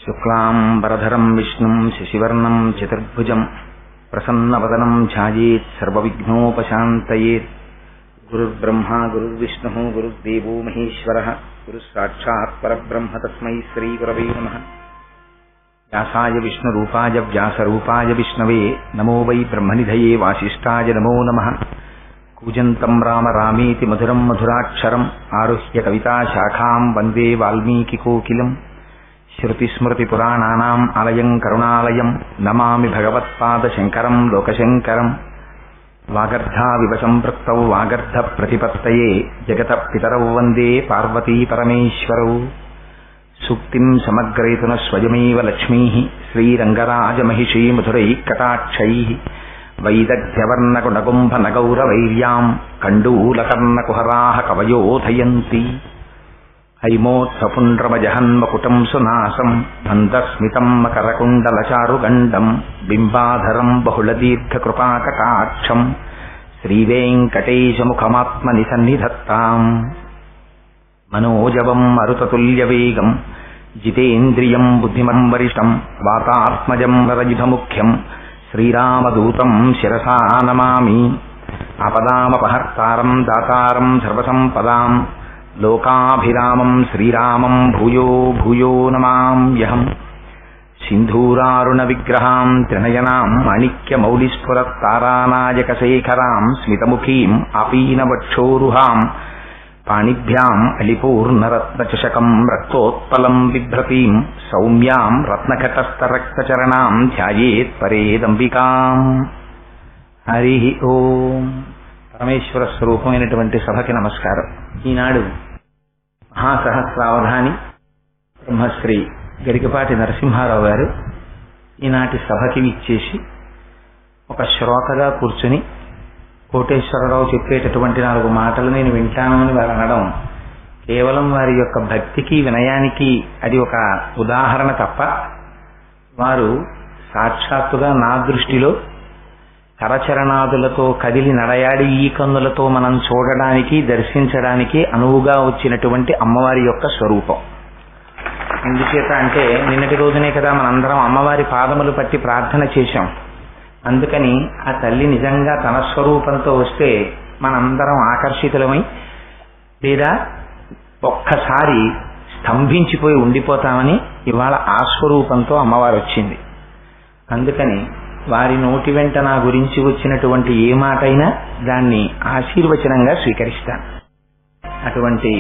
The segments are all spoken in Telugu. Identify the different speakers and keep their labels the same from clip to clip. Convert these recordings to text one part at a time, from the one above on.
Speaker 1: శుక్లాంబరధరం విష్ణుం శశివర్ణం చతుర్భుజం ప్రసన్నవదనం ధ్యాయేత్ సర్వవిఘ్నోపశాంతయేత్. గురుర్బ్రహ్మా గురుర్విష్ణుః గురుర్దేవో మహేశ్వరః గురుస్సాక్షాత్ పరబ్రహ్మ తస్మై శ్రీగురవే నమః. వ్యాసాయ విష్ణురూపాయ వ్యాసరూపాయ విష్ణవే నమో వై బ్రహ్మనిధయే వాసిష్ఠాయ నమో నమః. కూజంతం రామ రామేతి మధురం మధురాక్షరం ఆరుహ్య కవితాశాఖాం వందే వాల్మీకికోకిలం. శృతిస్మృతిపురాణానాం ఆలయం కరుణాలయం నమామి భగవత్పాదశంకరం లోకశంకరం. వాగర్ధావివ సంపృక్తౌ వాగర్ధ ప్రతిపత్తయే జగతః పితరౌ వందే పార్వతీ పరమేశ్వరౌ. సూక్తిం సమగ్రయతున స్వయమేవ లక్ష్మీః శ్రీరంగరాజమహిషీ మధురైః కటాక్షైః. వైదగ్ధ్యవర్ణకుడగుంభనగౌరవైర్యాం కండూలకర్ణకుహరాः కవయోధయంతి. హైమోత్సపుండ్రమజహన్మకుటం సునాసం మందస్మితం మకరకుండలచారుగండం బింబాధరం బహుళదీర్ఘకృపాకటాక్షం శ్రీవేంకటేశముఖమాత్మని సన్నిధత్తాం. మనోజవం మరుతతుల్యవేగం జితేంద్రియం బుద్ధిమం వరిష్టం వాతాత్మజం వరజితముఖ్యం శ్రీరామదూతం శిరసా నమామి. ఆపదామపహర్తారం దాతారం సర్వసంపదాం లోకాభిరామం శ్రీరామం భూయో భూయో నమామ్యహం. సింధూరారుణ విగ్రహాం త్రినయనాం మాణిక్యమౌళిస్ఫురత్తారానాయకశేఖరాం స్మితముఖీం ఆపీనవక్షోరుహాం పాణిభ్యాం అలిపూర్ణరత్నచషకం రక్తోత్పలం బిభ్రతీం సౌమ్యాం రత్నఘటస్థరక్తచరణాం ధ్యాయేత్ పరేదంబికాం. హరి ఓం. పరమేశ్వర స్వరూపమైనటువంటి సభకి నమస్కారం. ఈనాడు మహాసహస్రావధాని బ్రహ్మశ్రీ గరికపాటి నరసింహారావు గారు ఈనాటి సభకి ఇచ్చేసి ఒక శ్రోతగా కూర్చుని కోటేశ్వరరావు చెప్పేటటువంటి 4 మాటలు నేను వింటాను అని వారు అనడం కేవలం వారి యొక్క భక్తికి వినయానికి అది ఒక ఉదాహరణ తప్ప వారు సాక్షాత్తుగా నా దృష్టిలో కరచరణాదులతో కదిలి నడయాడి ఈ కన్నులతో మనం చూడడానికి దర్శించడానికి అనువుగా వచ్చినటువంటి అమ్మవారి యొక్క స్వరూపం. ఎందుచేత అంటే నిన్నటి రోజునే కదా మనందరం అమ్మవారి పాదములు పట్టి ప్రార్థన చేశాం. అందుకని ఆ తల్లి నిజంగా తన స్వరూపంతో వస్తే మనందరం ఆకర్షితులమై లేదా ఒక్కసారి స్తంభించిపోయి ఉండిపోతామని ఇవాళ ఆ స్వరూపంతో అమ్మవారు వచ్చింది. అందుకని వారి నోటి వెంట నా గురించి వచ్చినటువంటి ఏ మాటైనా దాన్ని ఆశీర్వచనంగా స్వీకరిస్తాను. అటువంటి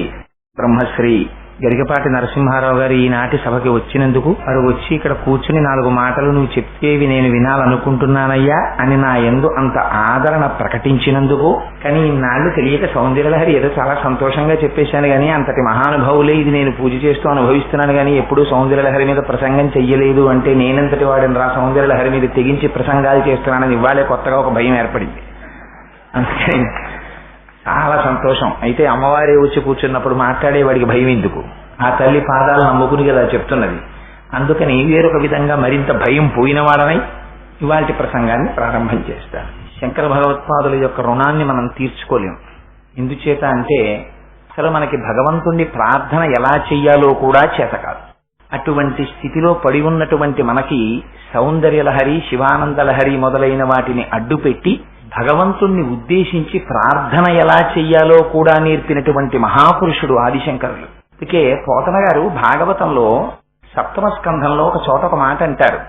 Speaker 1: బ్రహ్మశ్రీ గరికపాటి నరసింహారావు గారు ఈనాటి సభకి వచ్చినందుకు వారు వచ్చి ఇక్కడ కూర్చుని 4 మాటలు నువ్వు చెప్పేవి నేను వినాలనుకుంటున్నానయ్యా అని నా యందు అంత ఆదరణ ప్రకటించినందుకు, కానీ ఇన్నాళ్ళు తెలియక సౌందర్యలహరి ఏదో చాలా సంతోషంగా చెప్పేశాను కానీ అంతటి మహానుభావులే ఇది నేను పూజ చేస్తూ అనుభవిస్తున్నాను కానీ ఎప్పుడూ సౌందర్యలహరి మీద ప్రసంగం చెయ్యలేదు అంటే నేనంతటి వాడిని రా సౌందర్యలహరి మీద తెగించి ప్రసంగాలు చేస్తున్నానని ఇవాళే కొత్తగా ఒక భయం ఏర్పడింది. అందుకని చాలా సంతోషం. అయితే అమ్మవారే వచ్చి కూర్చున్నప్పుడు మాట్లాడేవాడికి భయం ఎందుకు? ఆ తల్లి పాదాలు నమ్ముకుని కదా చెప్తున్నది. అందుకని వేరొక విధంగా మరింత భయం పోయినవాడనై ఇవాళ ప్రసంగాన్ని ప్రారంభం చేస్తాను. శంకర భగవత్పాదుల యొక్క రుణాన్ని మనం తీర్చుకోలేం. ఎందుచేత అంటే అసలు మనకి భగవంతుణ్ణి ప్రార్థన ఎలా చెయ్యాలో కూడా చేత కాదు. అటువంటి స్థితిలో పడి ఉన్నటువంటి మనకి సౌందర్యలహరి శివానందలహరి మొదలైన వాటిని అడ్డుపెట్టి భగవంతుణ్ణి ఉద్దేశించి ప్రార్థన ఎలా చెయ్యాలో కూడా నేర్పినటువంటి మహాపురుషుడు ఆదిశంకరులు. అందుకే పోతన గారు భాగవతంలో 7వ స్కంధంలో ఒక చోట ఒక మాట అంటారు,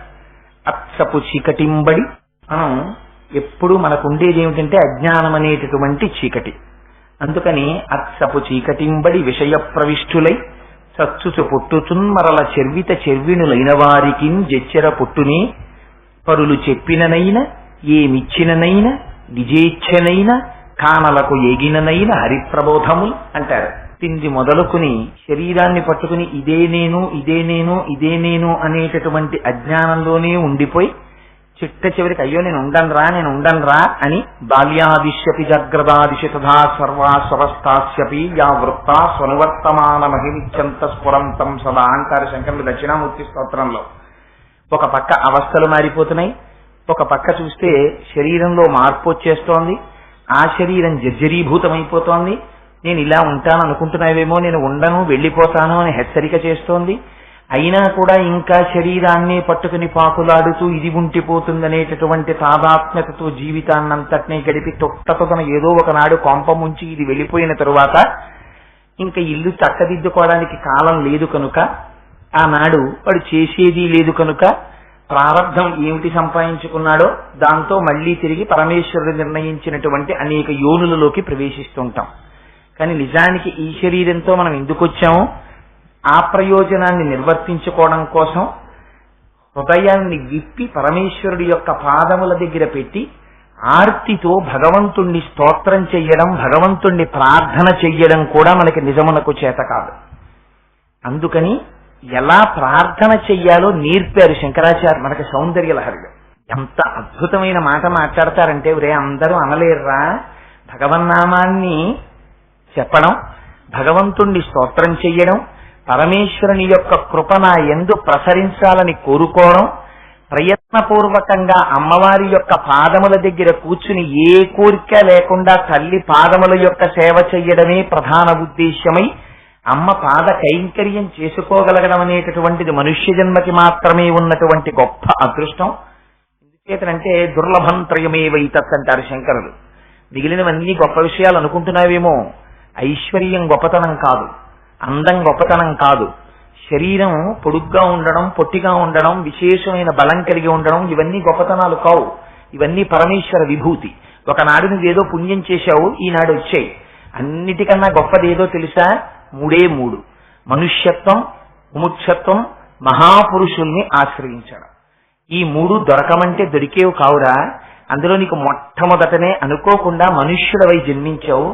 Speaker 1: అత్సపు చీకటింబడి. మనం ఎప్పుడు మనకు ఉండేది ఏమిటంటే అజ్ఞానం అనేటటువంటి చీకటి. అందుకని అత్సపు చీకటింబడి విషయ ప్రవిష్టులై చచ్చుచు పుట్టుచున్మరల చెర్విత చెర్వినులైన వారికి జెచ్చెర పుట్టుని పరులు చెప్పిననైన ఏమిచ్చిననైన నిజేచ్ఛనైన కానలకు ఎగిననైన హరిప్రబోధములు అంటారు. తిండి మొదలుకుని శరీరాన్ని పట్టుకుని ఇదే నేను ఇదే నేను ఇదే నేను అనేటటువంటి అజ్ఞానంలోనే ఉండిపోయి చిట్ట చివరికి అయ్యో నేను ఉండన్రా అని బాల్యాదిశ్యపి జాగ్రదాదిశ తథా సర్వాస్వస్థాస్యపి యా వృత్తా స్వనువర్తమాన మహిమిత్యంత స్ఫురంతం సదా అంటారు శంకరులు దక్షిణామూర్తి స్తోత్రంలో. ఒక పక్క అవస్థలు మారిపోతున్నాయి, ఒక పక్క చూస్తే శరీరంలో మార్పు వచ్చేస్తోంది, ఆ శరీరం జర్జరీభూతమైపోతోంది. నేను ఇలా ఉంటాను అనుకుంటున్నావేమో, నేను ఉండను వెళ్ళిపోతాను అని హెచ్చరిక చేస్తోంది. అయినా కూడా ఇంకా శరీరాన్ని పట్టుకుని పాకులాడుతూ ఇది ఉంటిపోతుందనేటటువంటి తాదాత్మ్యతతో జీవితాన్నంతటినీ గడిపి తొట్టతొదన ఏదో ఒకనాడు కొంప ముంచి ఇది వెళ్ళిపోయిన తరువాత ఇంకా ఇల్లు చక్కదిద్దుకోవడానికి కాలం లేదు కనుక, ఆనాడు వాడు చేసేది లేదు కనుక ప్రారంధం ఏమిటి సంపాదించుకున్నాడో దాంతో మళ్లీ తిరిగి పరమేశ్వరుడు నిర్ణయించినటువంటి అనేక యోనులలోకి ప్రవేశిస్తుంటాం. కానీ నిజానికి ఈ శరీరంతో మనం ఎందుకు వచ్చామో ఆ ప్రయోజనాన్ని నిర్వర్తించుకోవడం కోసం హృదయాన్ని విప్పి పరమేశ్వరుడి యొక్క పాదముల దగ్గర పెట్టి ఆర్తితో భగవంతుణ్ణి స్తోత్రం చెయ్యడం, భగవంతుణ్ణి ప్రార్థన చెయ్యడం కూడా మనకి నిజమునకు చేత కాదు. అందుకని ఎలా ప్రార్థన చెయ్యాలో నేర్పారు శంకరాచార్య మనకి సౌందర్య లహరిలో. ఎంత అద్భుతమైన మాట మాట్లాడతారంటే, ఒరే అందరూ అనలేర్రా, భగవన్నామాన్ని చెప్పడం, భగవంతుణ్ణి స్తోత్రం చెయ్యడం, పరమేశ్వరుని యొక్క కృప నా యందు ప్రసరించాలని కోరుకోవడం, ప్రయత్నపూర్వకంగా అమ్మవారి యొక్క పాదముల దగ్గర కూర్చుని ఏ కోరిక లేకుండా తల్లి పాదముల యొక్క సేవ చెయ్యడమే ప్రధాన ఉద్దేశ్యమై అమ్మ పాద కైంకర్యం చేసుకోగలగడం అనేటటువంటిది మనుష్య జన్మకి మాత్రమే ఉన్నటువంటి గొప్ప అదృష్టం. ఎందుచేతనంటే దుర్లభం త్రయమేవైతత్ అంటారు శంకరులు. మిగిలినవన్నీ గొప్ప విషయాలు అనుకుంటున్నావేమో, ఐశ్వర్యం గొప్పతనం కాదు, అందం గొప్పతనం కాదు, శరీరం పొడుగ్గా ఉండడం, పొట్టిగా ఉండడం, విశేషమైన బలం కలిగి ఉండడం, ఇవన్నీ గొప్పతనాలు కావు. ఇవన్నీ పరమేశ్వర విభూతి. ఒకనాడు నువ్వేదో పుణ్యం చేశావు, ఈనాడు వచ్చాయి. అన్నిటికన్నా గొప్పది ఏదో తెలుసా? మూడే మూడు: మనుష్యత్వం, ముముక్షత్వం, మహాపురుషుల్ని ఆశ్రయించడం. ఈ మూడు దొరకమంటే దొరికేవు కావురా. అందులో నీకు మొట్టమొదటనే అనుకోకుండా మనుష్యుడవై జన్మించావు.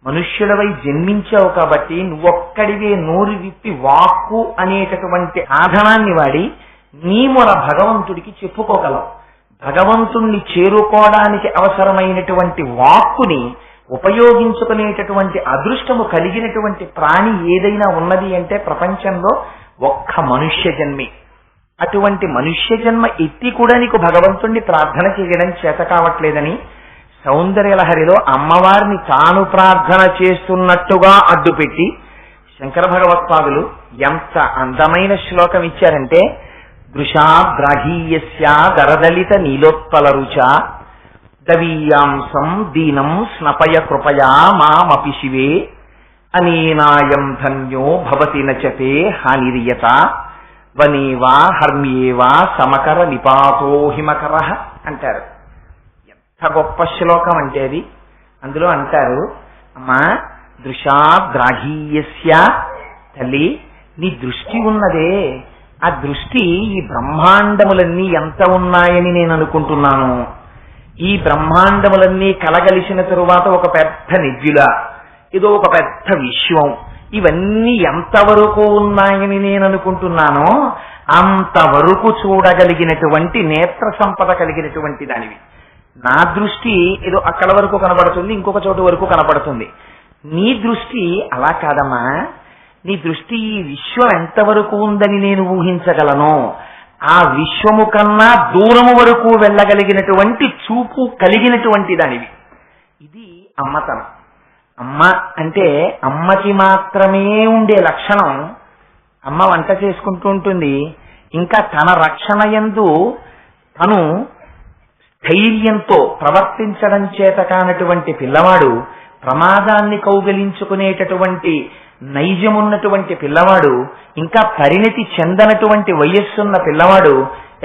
Speaker 1: మనుష్యులవై జన్మించావు కాబట్టి నువ్వొక్కడివే నోరు విప్పి వాక్కు అనేటటువంటి సాధనాన్ని వాడి నీ మొర భగవంతుడికి చెప్పుకోగలవు. భగవంతుణ్ణి చేరుకోవడానికి అవసరమైనటువంటి వాక్కుని ఉపయోగించుకునేటటువంటి అదృష్టము కలిగినటువంటి ప్రాణి ఏదైనా ఉన్నది అంటే ప్రపంచంలో ఒక్క మనుష్య జన్మే. అటువంటి మనుష్య జన్మ ఎత్తి కూడా నీకు భగవంతుణ్ణి ప్రార్థన చేయడం చేత కావట్లేదని సౌందర్యలహరిలో అమ్మవారిని తాను ప్రార్థన చేస్తున్నట్టుగా అడ్డుపెట్టి శంకర భగవత్పాదులు ఎంత అందమైన శ్లోకం ఇచ్చారంటే, దృశాద్రాఘీయస్య దరదలిత నీలోత్పల రుచ దవీయాంసం దీనం స్నపయ కృపయా మామపి శివే అనేనాయం ధన్యో భవతి నచతే హానిరియత వనేవా హర్మ్యేవా సమకర నిపాతో హిమకర అంటారు. ఎంత గొప్ప శ్లోకం అంటే అది. అందులో అంటారు, అమ్మా దృశాద్రాఘీయస్య, తల్లి నీ దృష్టి ఉన్నదే, ఆ దృష్టి ఈ బ్రహ్మాండములన్నీ ఎంత ఉన్నాయని నేను అనుకుంటున్నాను. ఈ బ్రహ్మాండములన్నీ కలగలిసిన తరువాత ఒక పెద్ద నిజ్జుల, ఏదో ఒక పెద్ద విశ్వం, ఇవన్నీ ఎంతవరకు ఉన్నాయని నేను అనుకుంటున్నానో అంతవరకు చూడగలిగినటువంటి నేత్ర సంపద కలిగినటువంటి దానివి. నా దృష్టి ఏదో అక్కడ వరకు కనబడుతుంది, ఇంకొక చోటు వరకు కనబడుతుంది. నీ దృష్టి అలా కాదమ్మా. నీ దృష్టి ఈ విశ్వం ఎంతవరకు ఉందని నేను ఊహించగలను. ఆ విశ్వము కన్నా దూరము వరకు వెళ్ళగలిగినటువంటి చూపు కలిగినటువంటి దానివి. ఇది అమ్మతనం. అమ్మ అంటే అమ్మకి మాత్రమే ఉండే లక్షణం. అమ్మ వంట చేసుకుంటూ ఉంటుంది, ఇంకా తన రక్షణ యందు తను ధైర్యంతో ప్రవర్తించడం చేత కానటువంటి పిల్లవాడు, ప్రమాదాన్ని కౌగలించుకునేటటువంటి నైజమున్నటువంటి పిల్లవాడు, ఇంకా పరిణతి చెందనటువంటి వయస్సున్న పిల్లవాడు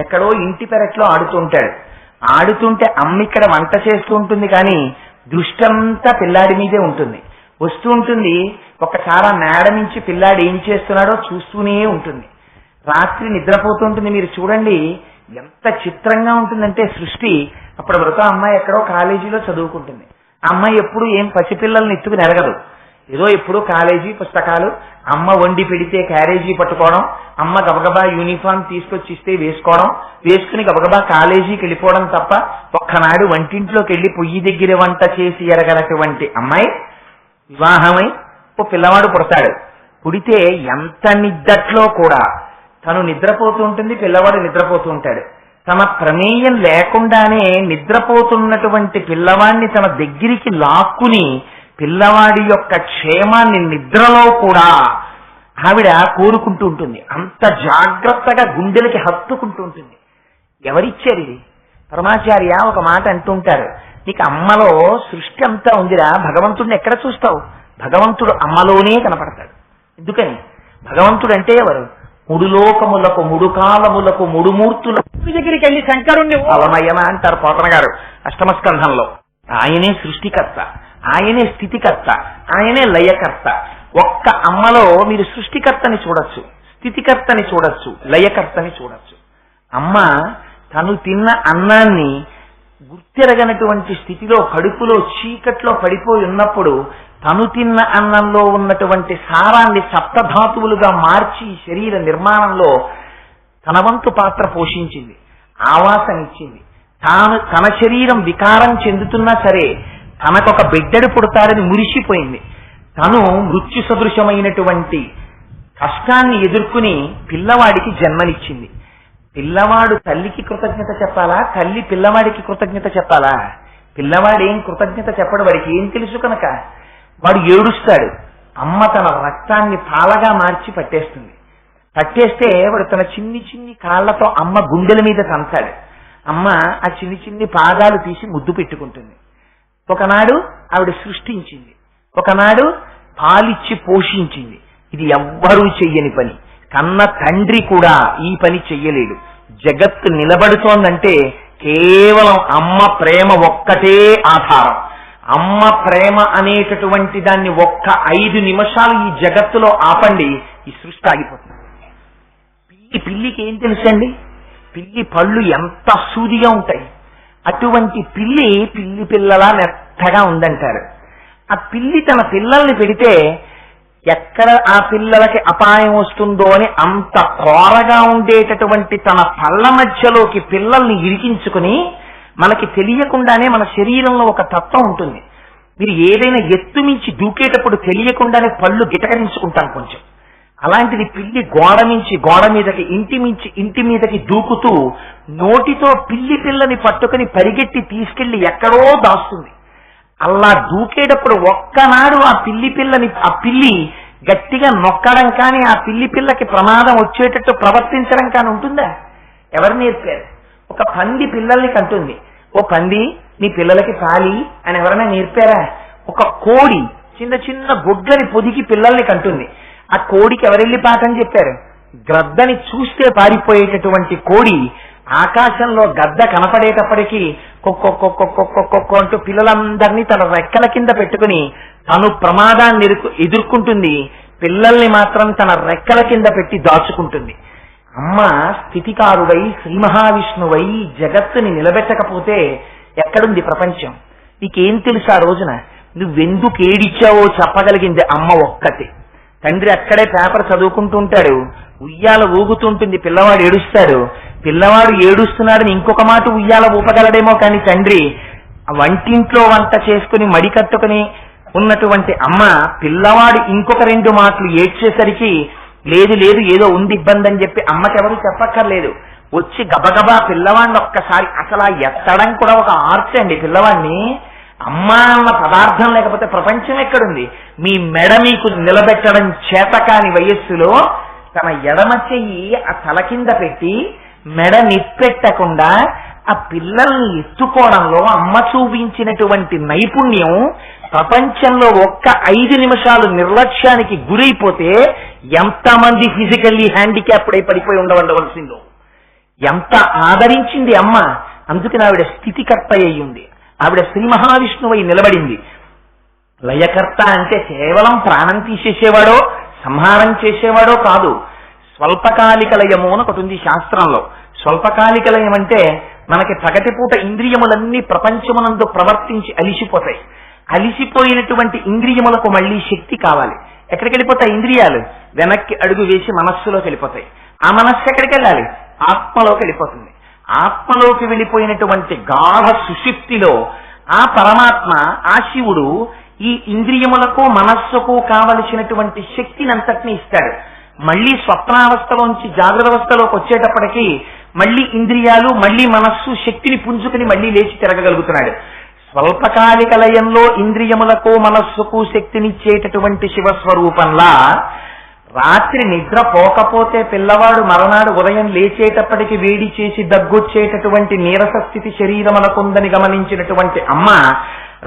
Speaker 1: ఎక్కడో ఇంటి పెరట్లో ఆడుతుంటాడు. ఆడుతుంటే అమ్మ ఇక్కడ వంట చేస్తూ ఉంటుంది, కానీ దృష్టంతా పిల్లాడి మీదే ఉంటుంది. వస్తూ ఉంటుంది, ఒకసారి ఆ మేడ నుంచి పిల్లాడు ఏం చేస్తున్నాడో చూస్తూనే ఉంటుంది. రాత్రి నిద్రపోతుంటుంది. మీరు చూడండి ఎంత చిత్రంగా ఉంటుందంటే సృష్టి. అప్పటి వరకు అమ్మాయి ఎక్కడో కాలేజీలో చదువుకుంటుంది. ఆ అమ్మాయి ఎప్పుడు ఏం పసిపిల్లల్ని ఎత్తుకుని ఎరగదు. ఏదో ఎప్పుడు కాలేజీ పుస్తకాలు, అమ్మ వండి పెడితే క్యారేజీ పట్టుకోవడం, అమ్మ గబగబా యూనిఫామ్ తీసుకొచ్చి ఇస్తే వేసుకోవడం, వేసుకుని గబగబా కాలేజీకి వెళ్ళిపోవడం తప్ప ఒక్కనాడు వంటింట్లోకి వెళ్లి పొయ్యి దగ్గర వంట చేసి ఎరగనటువంటి అమ్మాయి వివాహమై ఓ పిల్లవాడు పుడతాడు. పుడితే ఎంత నిద్దట్లో కూడా తను నిద్రపోతూ ఉంటుంది, పిల్లవాడు నిద్రపోతూ ఉంటాడు. తన ప్రమేయం లేకుండానే నిద్రపోతున్నటువంటి పిల్లవాడిని తన దగ్గరికి లాక్కుని పిల్లవాడి యొక్క క్షేమాన్ని నిద్రలో కూడా ఆవిడ కోరుకుంటూ ఉంటుంది. అంత జాగ్రత్తగా గుండెలకి హత్తుకుంటూ ఉంటుంది. ఎవరిచ్చారు ఇది? పరమాచార్య ఒక మాట అంటుంటారు, నీకు అమ్మలో సృష్టి అంతా ఉందిరా, భగవంతుడిని ఎక్కడ చూస్తావు? భగవంతుడు అమ్మలోనే కనపడతాడు. ఎందుకని? భగవంతుడు అంటే ఎవరు? మూడు లోకములకు, మూడు కాలములకు, మూడు మూర్తులకు దగ్గరికి వెళ్ళి శంకరుణ్ణి అలమయమ అంటారు పోతన గారు అష్టమ స్కంధంలో. ఆయనే సృష్టికర్త, ఆయనే స్థితికర్త, ఆయనే లయకర్త. ఒక్క అమ్మలో మీరు సృష్టికర్తని చూడొచ్చు, స్థితికర్తని చూడొచ్చు, లయకర్తని చూడొచ్చు. అమ్మ తను తిన్న అన్నాన్ని గుర్తెరగనటువంటి స్థితిలో కడుపులో చీకట్లో పడిపోయి ఉన్నప్పుడు తను తిన్న అన్నంలో ఉన్నటువంటి సారాన్ని సప్తధాతువులుగా మార్చి శరీర నిర్మాణంలో తన వంతు పాత్ర పోషించింది, ఆవాసనిచ్చింది. తన శరీరం వికారం చెందుతున్నా సరే తనకొక బిడ్డడు పుడతాడని మురిసిపోయింది. తను మృత్యు సదృశమైనటువంటి కష్టాన్ని ఎదుర్కొని పిల్లవాడికి జన్మనిచ్చింది. పిల్లవాడు తల్లికి కృతజ్ఞత చెప్పాలా, తల్లి పిల్లవాడికి కృతజ్ఞత చెప్పాలా? పిల్లవాడేం కృతజ్ఞత చెప్పడు, వాడికి ఏం తెలుసు కనుక వాడు ఏడుస్తాడు. అమ్మ తన రక్తాన్ని పాలగా మార్చి పట్టేస్తుంది. పట్టేస్తే వాడు తన చిన్ని చిన్ని కాళ్లతో అమ్మ గుండెల మీద తంతాడు. అమ్మ ఆ చిన్ని చిన్ని పాదాలు తీసి ముద్దు పెట్టుకుంటుంది. ఒకనాడు ఆవిడ సృష్టించింది, ఒకనాడు పాలిచ్చి పోషించింది. ఇది ఎవ్వరూ చెయ్యని పని. కన్న తండ్రి కూడా ఈ పని చెయ్యలేడు. జగత్తు నిలబడుతోందంటే కేవలం అమ్మ ప్రేమ ఒక్కటే ఆధారం. అమ్మ ప్రేమ అనేటటువంటి దాన్ని ఒక్క 5 నిమిషాలు ఈ జగత్తులో ఆపండి, ఈ సృష్టి ఆగిపోతుంది. పిల్లికి ఏం తెలుసండి? పిల్లి పళ్ళు ఎంత సూదిగా ఉంటాయి. అటువంటి పిల్లి పిల్లలా మెత్తగా ఉందంటారు. ఆ పిల్లి తన పిల్లల్ని పెడితే ఎక్కడ ఆ పిల్లలకి అపాయం వస్తుందో అని అంత కోరగా ఉండేటటువంటి తన పళ్ళ మధ్యలోకి పిల్లల్ని ఇరికించుకుని, మనకి తెలియకుండానే మన శరీరంలో ఒక తత్వం ఉంటుంది. మీరు ఏదైనా ఎత్తు మించి దూకేటప్పుడు తెలియకుండానే పళ్ళు గిటకరించుకుంటాం కొంచెం. అలాంటిది పిల్లి గోడ మించి గోడ మీదకి, ఇంటి మించి ఇంటి మీదకి దూకుతూ నోటితో పిల్లి పిల్లని పట్టుకుని పరిగెట్టి తీసుకెళ్లి ఎక్కడో దాస్తుంది. అలా దూకేటప్పుడు ఒక్కనాడు ఆ పిల్లి గట్టిగా నొక్కడం కానీ, ఆ పిల్లి పిల్లకి ప్రమాదం వచ్చేటట్టు ప్రవర్తించడం కానీ ఉంటుందా? ఎవరు నేర్పారు? ఒక పంది పిల్లల్ని కంటుంది. ఓ పంది, నీ పిల్లలకి పాలి అని ఎవరైనా నేర్పారా? ఒక కోడి చిన్న చిన్న గుడ్లని పొదిగి పిల్లల్ని కంటుంది. ఆ కోడికి ఎవరెళ్ళి పాఠం చెప్పారు? గ్రద్దని చూస్తే పారిపోయేటటువంటి కోడి ఆకాశంలో గద్ద కనపడేటప్పటికీ కొక్కొక్కొక్కొక్కొక్కొక్కొ అంటూ పిల్లలందరినీ తన రెక్కల కింద పెట్టుకుని తను ప్రమాదాన్ని ఎదుర్కొంటుంది. పిల్లల్ని మాత్రం తన రెక్కల కింద పెట్టి దాచుకుంటుంది. అమ్మ స్థితికారుడై శ్రీ మహావిష్ణువై జగత్తుని నిలబెట్టకపోతే ఎక్కడుంది ప్రపంచం? నీకేం తెలుసు? ఆ రోజున నువ్వెందుకు ఏడిచావో చెప్పగలిగింది అమ్మ ఒక్కతే. తండ్రి అక్కడే పేపర్ చదువుకుంటూ ఉంటాడు, ఉయ్యాల ఊగుతుంటుంది, పిల్లవాడు ఏడుస్తాడు. పిల్లవాడు ఏడుస్తున్నాడని ఇంకొక మాట ఉయ్యాల ఊపగలడేమో కానీ తండ్రి వంటింట్లో వంట చేసుకుని మడి కట్టుకుని ఉన్నటువంటి అమ్మ పిల్లవాడు ఇంకొక 2 మాటలు ఏడ్చేసరికి లేదు లేదు ఏదో ఉంది ఇబ్బంది అని చెప్పి అమ్మకెవరు చెప్పక్కర్లేదు, వచ్చి గబగబా పిల్లవాడిని ఒక్కసారి అసలు ఎత్తడం కూడా ఒక ఆర్ట్ అండి. పిల్లవాడిని అమ్మ అన్న పదార్థం లేకపోతే ప్రపంచం ఎక్కడుంది? మీ మెడ మీకు నిలబెట్టడం చేతకాని వయస్సులో తన ఎడమ చెయ్యి ఆ తల కింద పెట్టి మెడ నిప్పెట్టకుండా ఆ పిల్లల్ని ఎత్తుకోవడంలో అమ్మ చూపించినటువంటి నైపుణ్యం ప్రపంచంలో ఒక్క 5 నిమిషాలు నిర్లక్ష్యానికి గురైపోతే ఎంతమంది ఫిజికల్లీ హ్యాండిక్యాప్డ్ అయి పడిపోయి ఉండవలసిందో. ఎంత ఆదరించింది అమ్మ. అందుకని ఆవిడ స్థితికర్త అయ్యింది. ఆవిడ శ్రీ మహావిష్ణువై నిలబడింది. లయకర్త అంటే కేవలం ప్రాణం తీసేసేవాడో సంహారం చేసేవాడో కాదు. స్వల్పకాలిక లయము అని ఒకటి ఉంది శాస్త్రంలో. స్వల్పకాలిక లయం అంటే మనకి పగటిపూట ఇంద్రియములన్నీ ప్రపంచమునందు ప్రవర్తించి అలిసిపోతాయి. అలిసిపోయినటువంటి ఇంద్రియములకు మళ్లీ శక్తి కావాలి. ఎక్కడికి వెళ్ళిపోతాయి ఇంద్రియాలు? వెనక్కి అడుగు వేసి మనస్సులోకి వెళ్ళిపోతాయి. ఆ మనస్సు ఎక్కడికి వెళ్ళాలి? ఆత్మలోకి వెళ్ళిపోతుంది. ఆత్మలోకి వెళ్ళిపోయినటువంటి గాఢ సుషుప్తిలో ఆ పరమాత్మ, ఆ శివుడు ఈ ఇంద్రియములకు మనస్సుకు కావలసినటువంటి శక్తిని అంతటినీ ఇస్తాడు. మళ్లీ స్వప్నావస్థలోంచి జాగ్రత్త అవస్థలోకి వచ్చేటప్పటికీ మళ్లీ ఇంద్రియాలు, మళ్లీ మనస్సు శక్తిని పుంజుకుని మళ్లీ లేచి తిరగగలుగుతున్నాడు. స్వల్పకాలిక లయంలో ఇంద్రియములకు మనస్సుకు శక్తినిచ్చేటటువంటి శివస్వరూపంలా రాత్రి నిద్ర పోకపోతే పిల్లవాడు మరునాడు ఉదయం లేచేటప్పటికి వేడి చేసి దగ్గొచ్చేటటువంటి నీరస స్థితి శరీరమునకుందని గమనించినటువంటి అమ్మ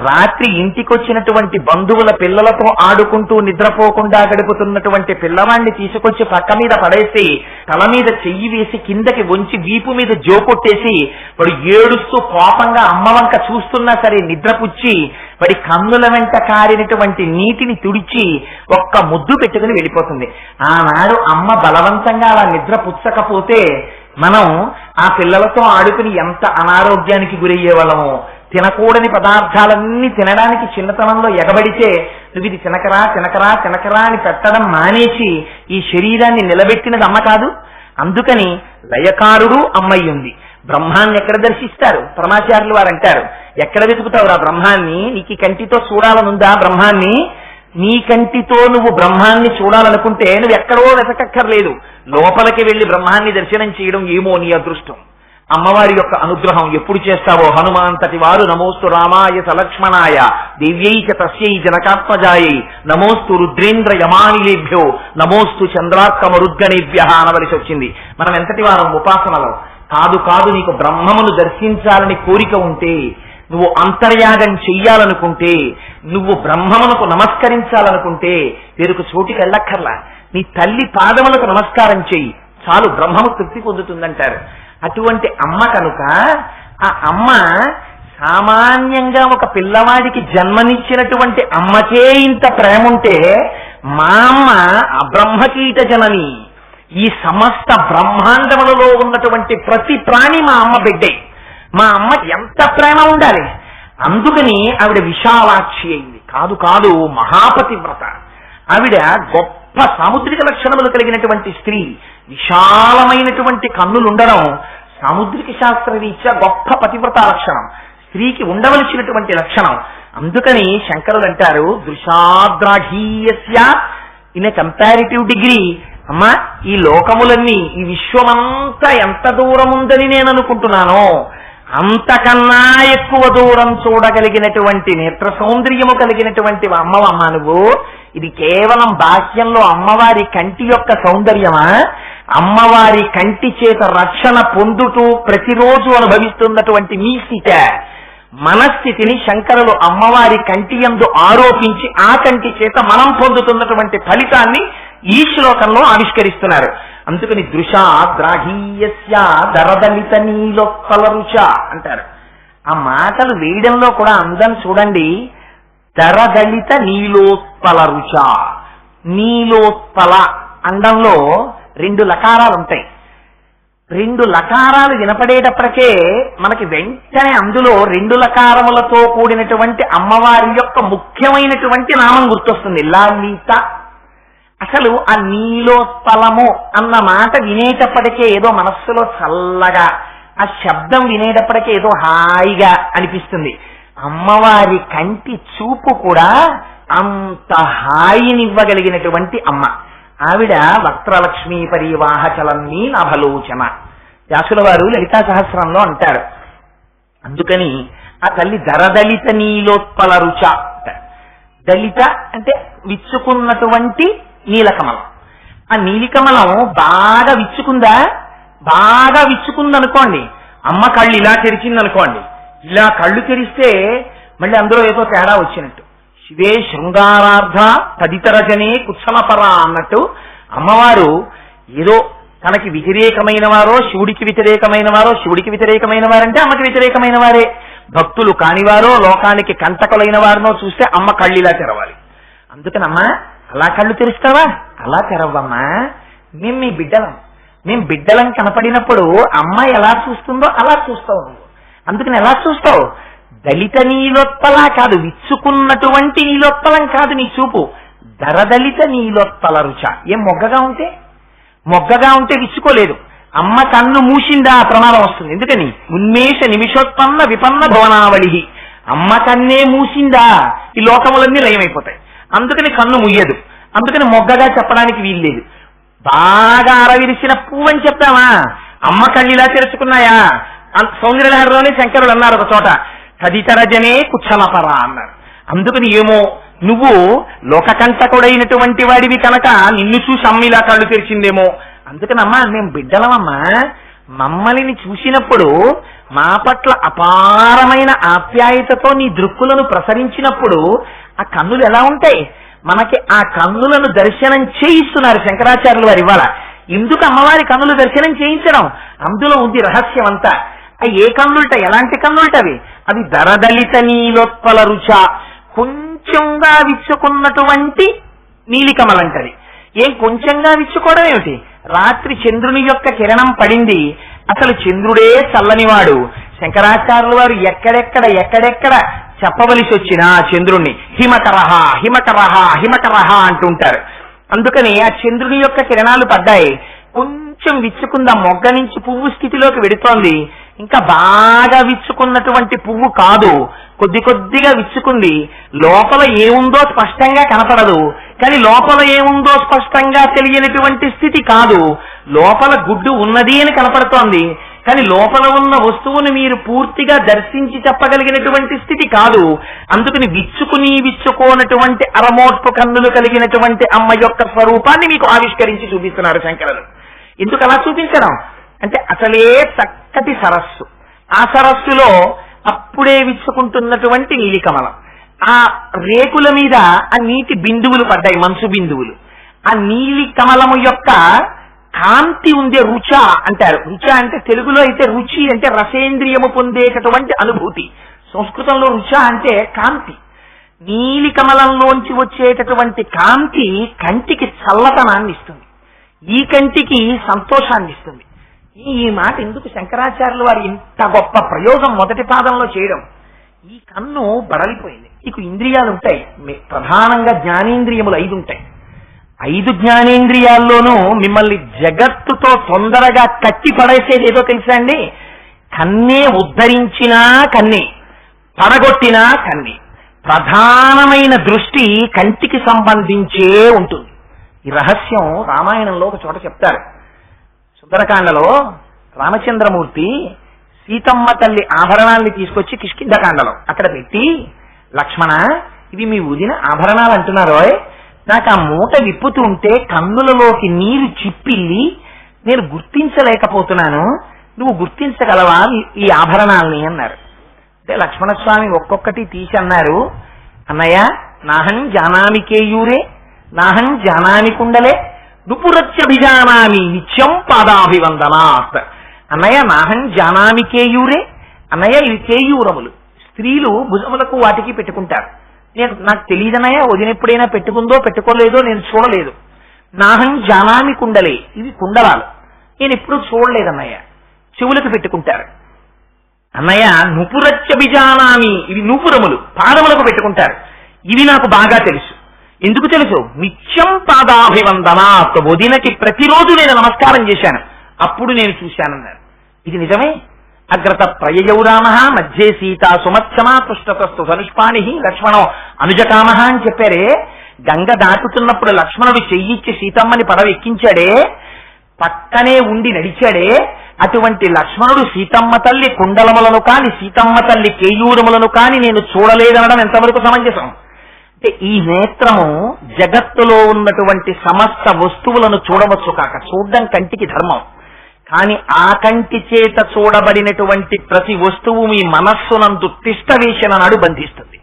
Speaker 1: రాత్రి ఇంటికొచ్చినటువంటి బంధువుల పిల్లలతో ఆడుకుంటూ నిద్రపోకుండా గడుపుతున్నటువంటి పిల్లవాడిని తీసుకొచ్చి పక్క మీద పడేసి తల మీద చెయ్యి వేసి కిందకి వంచి వీపు మీద జోకొట్టేసి వాడు ఏడుస్తూ కోపంగా అమ్మ వంక చూస్తున్నా సరే నిద్రపుచ్చి వాడి కన్నుల వెంట కారినటువంటి నీటిని తుడిచి ఒక్క ముద్దు పెట్టుకుని వెళ్ళిపోతుంది. ఆనాడు అమ్మ బలవంతంగా అలా నిద్ర పుచ్చకపోతే మనం ఆ పిల్లలతో ఆడుకుని ఎంత అనారోగ్యానికి గురయ్యేవాళ్ళము. తినకూడని పదార్థాలన్నీ తినడానికి చిన్నతనంలో ఎగబడితే నువ్వు ఇది తినకరా తినకరా తినకరా అని పెట్టడం మానేసి ఈ శరీరాన్ని నిలబెట్టినది అమ్మ కాదు. అందుకని లయకారుడు అమ్మయ్య ఉంది. బ్రహ్మాన్ని ఎక్కడ దర్శిస్తారు? పరమాచార్యులు వారు అంటారు, ఎక్కడ వెతుకుతావు ఆ బ్రహ్మాన్ని? నీకు కంటితో చూడాలనుందా బ్రహ్మాన్ని? నీ కంటితో నువ్వు బ్రహ్మాన్ని చూడాలనుకుంటే నువ్వు ఎక్కడో వెతకక్కర్లేదు, లోపలికి వెళ్లి బ్రహ్మాన్ని దర్శనం చేయడం ఏమో నీ అదృష్టం. అమ్మవారి యొక్క అనుగ్రహం ఎప్పుడు చేస్తావో హనుమాంతటి వారు నమోస్తు రామాయ సలక్ష్మణాయ దివ్యైక తస్యై జనకాత్మజాయై నమోస్తు రుద్రేంద్ర యమానిలేభ్యో నమోస్తు చంద్రార్కమరుద్గణేభ్య అనవలసి వచ్చింది. మనం ఎంతటి వారం ఉపాసనలో కాదు నీకు బ్రహ్మమును దర్శించాలని కోరిక ఉంటే, నువ్వు అంతర్యాగం చెయ్యాలనుకుంటే, నువ్వు బ్రహ్మమునకు నమస్కరించాలనుకుంటే పేరుకు చోటికి వెళ్ళక్కర్లా, నీ తల్లి పాదములకు నమస్కారం చెయ్యి చాలు, బ్రహ్మము తృప్తి పొందుతుందంటారు. అటువంటి అమ్మ కనుక ఆ అమ్మ సామాన్యంగా ఒక పిల్లవాడికి జన్మనిచ్చినటువంటి అమ్మకే ఇంత ప్రేమ ఉంటే మా అమ్మ అబ్రహ్మకీట జనని. ఈ సమస్త బ్రహ్మాండములలో ఉన్నటువంటి ప్రతి ప్రాణి మా అమ్మ బిడ్డే. మా అమ్మ ఎంత ప్రేమ ఉండాలి. అందుకని ఆవిడ విశాలాక్షి అయింది. కాదు మహాపతివ్రత. ఆవిడ గొప్ప సాముద్రిక లక్షణములు కలిగినటువంటి స్త్రీ. విశాలమైనటువంటి కన్నులుండడం సాముద్రిక శాస్త్ర రీత్యా గొప్ప పతివ్రత లక్షణం, స్త్రీకి ఉండవలసినటువంటి లక్షణం. అందుకని శంకరులు అంటారు దృశాద్రాఘీయస్య ఇన్ ఎ కంపారిటివ్ డిగ్రీ. అమ్మా, ఈ లోకములన్నీ ఈ విశ్వమంతా ఎంత దూరం ఉందని నేను అనుకుంటున్నానో అంతకన్నా ఎక్కువ దూరం చూడగలిగినటువంటి నేత్ర సౌందర్యము కలిగినటువంటి అమ్మవమ్మ నువ్వు. ఇది కేవలం బాహ్యంలో అమ్మవారి కంటి యొక్క సౌందర్యమా? అమ్మవారి కంటి చేత రక్షణ పొందుతూ ప్రతిరోజు అనుభవిస్తున్నటువంటి మీ స్థితి, మనస్థితిని శంకరులు అమ్మవారి కంటి యందు ఆరోపించి ఆ కంటి చేత మనం పొందుతున్నటువంటి ఫలితాన్ని ఈ శ్లోకంలో ఆవిష్కరిస్తున్నారు. అందుకని దృశాద్రాఘీయస్య దరదలిత నీలోత్పలరుచ అంటారు. ఆ మాటలు వేయడంలో కూడా అందం చూడండి. దరదలిత నీలోత్పలరుచ, నీలోత్పల అండంలో 2 లకారాలు ఉంటాయి. 2 లకారాలు వినపడేటప్పటికే మనకి వెంటనే అందులో 2 లకారములతో కూడినటువంటి అమ్మవారి యొక్క ముఖ్యమైనటువంటి నామం గుర్తొస్తుంది, లలిత. అసలు ఆ నీలోత్పలము అన్న మాట వినేటప్పటికే ఏదో మనస్సులో చల్లగా, ఆ శబ్దం వినేటప్పటికే ఏదో హాయిగా అనిపిస్తుంది. అమ్మవారి కంటి చూపు కూడా అంత హాయినివ్వగలిగినటువంటి అమ్మ. ఆవిడ వక్త్రలక్ష్మీ పరివాహ చలన్నీ నభలోచన. వ్యాసుల వారు లలితా సహస్రంలో అంటారు. అందుకని ఆ తల్లి దరదలిత నీలోత్పల రుచ. దళిత అంటే విచ్చుకున్నటువంటి నీలకమలం. ఆ నీలికమలం బాగా విచ్చుకుందా? బాగా విచ్చుకుందనుకోండి, అమ్మ కళ్ళు ఇలా తెరిచిందనుకోండి, ఇలా కళ్ళు తెరిస్తే మళ్ళీ అందులో ఏదో తేడా వచ్చినట్టు. శివే శృంగారార్థ తదితరజనే కుత్సలపర అన్నట్టు అమ్మవారు ఏదో తనకి వ్యతిరేకమైన వారో శివుడికి వ్యతిరేకమైన వారో, శివుడికి వ్యతిరేకమైన వారంటే అమ్మకి వ్యతిరేకమైన వారే, భక్తులు కానివారో లోకానికి కంటకులైన వారినో చూస్తే అమ్మ కళ్ళు ఇలా తెరవాలి. అందుకనమ్మా అలా కళ్ళు తెరుస్తావా? అలా తెరవమ్మా, మేము మీ బిడ్డలం. మేము బిడ్డలం కనపడినప్పుడు అమ్మ ఎలా చూస్తుందో అలా చూస్తావు నువ్వు. అందుకని ఎలా చూస్తావు? దళిత నీలోత్పల కాదు, విచ్చుకున్నటువంటి నీలోత్పలం కాదు నీ చూపు, దరదలిత నీలోత్పల రుచ. ఏం మొగ్గగా ఉంటే విచ్చుకోలేదు. అమ్మ కన్ను మూసిందా ప్రమాదం వస్తుంది. ఎందుకని? ఉన్మేష నిమిషోత్పన్న విపన్న భవనావళి. అమ్మ కన్నే మూసిందా ఈ లోకములన్నీ లయమైపోతాయి. అందుకని కన్ను ముయ్యదు. అందుకని మొగ్గగా చెప్పడానికి వీల్లేదు. బాగా అరవిరిసిన పువ్వు అని చెప్తామా? అమ్మ కళ్ళు ఇలా తెరుచుకున్నాయా? సౌందర్యలహరిలోనే శంకరులు అన్నారు ఒక చోట, తదితరజనే కుచ్చలపర అన్నారు. అందుకని ఏమో నువ్వు లోకకంటకుడైనటువంటి వాడివి కనుక నిన్ను చూసి అమ్మ ఇలా కళ్ళు తెరిచిందేమో. అందుకనమ్మా మేము బిడ్డలమమ్మా, మమ్మల్ని చూసినప్పుడు మా పట్ల అపారమైన ఆప్యాయతతో నీ దృక్కులను ప్రసరించినప్పుడు ఆ కన్నులు ఎలా ఉంటాయి? మనకి ఆ కన్నులను దర్శనం చేయిస్తున్నారు శంకరాచార్యులు వారు ఇవాళ. ఎందుకు అమ్మవారి కన్నులు దర్శనం చేయించడం? అందులో ఉంది రహస్యం అంతా. ఏ కన్నులుట, ఎలాంటి కన్నులుటవి? అవి దరదలిత నీలోత్పల రుచ, కొంచెంగా విచ్చుకున్నటువంటి నీలికమలంటది. ఏం కొంచెంగా విచ్చుకోవడం ఏమిటి? రాత్రి చంద్రుని యొక్క కిరణం పడింది, అసలు చంద్రుడే చల్లనివాడు. శంకరాచార్యుల వారు ఎక్కడెక్కడ చెప్పవలసి వచ్చినా చంద్రుణ్ణి హిమకరహ హిమకరహ హిమకరహ అంటుంటారు. అందుకని ఆ చంద్రుని యొక్క కిరణాలు పడ్డాయి, కొంచెం విచ్చుకుంది, ఆ మొగ్గ నుంచి పువ్వు స్థితిలోకి వెడుతోంది. ఇంకా బాగా విచ్చుకున్నటువంటి పువ్వు కాదు, కొద్ది కొద్దిగా విచ్చుకుంది. లోపల ఏముందో స్పష్టంగా కనపడదు, కానీ లోపల ఏముందో స్పష్టంగా తెలియనటువంటి స్థితి కాదు. లోపల గుడ్డు ఉన్నది అని కనపడుతోంది, కానీ లోపల ఉన్న వస్తువుని మీరు పూర్తిగా దర్శించి చెప్పగలిగినటువంటి స్థితి కాదు. అందుకని విచ్చుకోనటువంటి అరమోట్పు కన్నులు కలిగినటువంటి అమ్మ యొక్క స్వరూపాన్ని మీకు ఆవిష్కరించి చూపిస్తున్నారు శంకరులు. ఎందుకు అలా చూపించడం అంటే, అసలే చక్కటి సరస్సు, ఆ సరస్సులో అప్పుడే విచ్చుకుంటున్నటువంటి నీలికమలం, ఆ రేకుల మీద ఆ నీటి బిందువులు పడ్డాయి, మంచు బిందువులు. ఆ నీలి కమలము యొక్క కాంతి ఉండే రుచ అంటారు. రుచ అంటే తెలుగులో అయితే రుచి అంటే రసేంద్రియము పొందేటటువంటి అనుభూతి, సంస్కృతంలో రుచ అంటే కాంతి. నీలి కమలంలోంచి వచ్చేటటువంటి కాంతి కంటికి చల్లతనాన్ని ఇస్తుంది, ఈ కంటికి సంతోషాన్ని ఇస్తుంది. ఈ మాట ఎందుకు శంకరాచార్యులు వారు ఇంత గొప్ప ప్రయోగం మొదటి పాదంలో చేయడం? ఈ కన్ను బడలిపోయింది. మీకు ఇంద్రియాలు ఉంటాయి, ప్రధానంగా జ్ఞానేంద్రియములు 5 ఉంటాయి. 5 జ్ఞానేంద్రియాల్లోనూ మిమ్మల్ని జగత్తుతో తొందరగా కట్టి పడేసేది ఏదో తెలుసా అండి? కన్నే ఉద్ధరించినా కన్నే, పడగొట్టినా కన్నే. ప్రధానమైన దృష్టి కంటికి సంబంధించే ఉంటుంది. ఈ రహస్యం రామాయణంలో ఒక చోట చెప్తారు. సుందరకాండలో రామచంద్రమూర్తి సీతమ్మ తల్లి ఆభరణాల్ని తీసుకొచ్చి కిష్కింధకాండలో అక్కడ పెట్టి, లక్ష్మణ ఇవి మీ వదిన ఆభరణాలు అంటున్నారో, నాకు ఆ మూట విప్పుతుంటే కన్నులలోకి నీరు చిప్పిల్లి నేను గుర్తించలేకపోతున్నాను, నువ్వు గుర్తించగలవా ఈ ఆభరణాలని అన్నారు. అంటే లక్ష్మణస్వామి ఒక్కొక్కటి తీసి అన్నారు, అన్నయ్య నాహం జానామి కేయూరే నాహం జానామి కుండలే నుపురత్యభిజానామి నిత్యం పాదాభివందనాత్. అన్నయ్య నాహం జానామి కేయూరే, అన్నయ్య ఇవి కేయూరములు, స్త్రీలు భుజములకు వాటికి పెట్టుకుంటారు. నాకు తెలియదన్నయ్య వదిన ఎప్పుడైనా పెట్టుకుందో పెట్టుకోలేదో నేను చూడలేదు. నాహం జానామి కుండలే, ఇవి కుండలాలు, నేను ఎప్పుడూ చూడలేదన్నయ్య, చెవులకు పెట్టుకుంటారు. అన్నయ్య నుపురత్యభిజానామి, ఇవి నూపురములు, పాదములకు పెట్టుకుంటారు, ఇవి నాకు బాగా తెలుసు. ఎందుకు తెలుసు? నిత్యం పాదాభివందనాత్, వదినకి ప్రతిరోజు నేను నమస్కారం చేశాను, అప్పుడు నేను చూశానన్నారు. ఇది నిజమే. అగ్రత ప్రయయౌ రామ మధ్యే సీతా సుమత్సమా పృష్ఠతస్తు ధనుష్పాణి లక్ష్మణో అనుజకామ అని చెప్పారే. గంగ దాటుతున్నప్పుడు లక్ష్మణుడు చెయ్యిచ్చి సీతమ్మని పడవ ఎక్కించాడే, పక్కనే ఉండి నడిచాడే, అటువంటి లక్ష్మణుడు సీతమ్మ తల్లి కుండలములను కాని సీతమ్మ తల్లి కేయూరములను కాని నేను చూడలేదనడం ఎంతవరకు సమంజసం? అంటే ఈ నేత్రము జగత్తులో ఉన్నటువంటి సమస్త వస్తువులను చూడవచ్చు కాక, చూడడం కంటికి ధర్మం, కానీ ఆ కంటి చేత చూడబడినటువంటి ప్రతి వస్తువు మీ మనస్సునందు తిష్టవేసిన నాడు బంధిస్తుంది.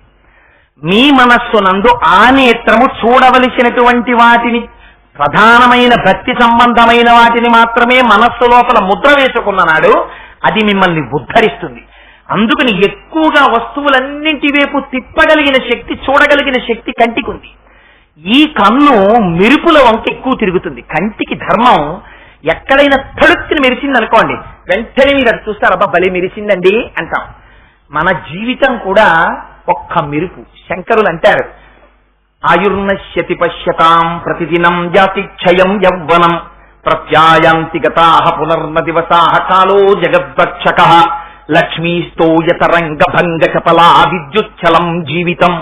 Speaker 1: మీ మనస్సునందు ఆ నేత్రము చూడవలసినటువంటి వాటిని, ప్రధానమైన భక్తి సంబంధమైన వాటిని మాత్రమే మనస్సు లోపల ముద్ర వేసుకున్న నాడు అది మిమ్మల్ని ఉద్ధరిస్తుంది. అందుకని ఎక్కువగా వస్తువులన్నింటి వైపు తిప్పగలిగిన శక్తి, చూడగలిగిన శక్తి కంటికి ఉంది. ఈ కన్ను మెరుపుల వంక ఎక్కువ తిరుగుతుంది. కంటికి ధర్మం, ఎక్కడైనా తడుక్కుని మెరిసింది అనుకోండి, వెంటనే మీరు అది చూస్తారు, అబ్బా భలే మెరిసిందండి అంటాం. మన జీవితం కూడా ఒక్క మెరుపు. శంకరులు అంటారు, ఆయుర్నశ్యతి పశ్యతాం ప్రతిదినం జాతిక్షయం యవ్వనం ప్రత్యాయాంతి గతాః పునర్న దివసాః కాలో జగద్వక్షకః లక్ష్మీస్తోయతరంగ భంగ కపలా విద్యుచ్చలం జీవితం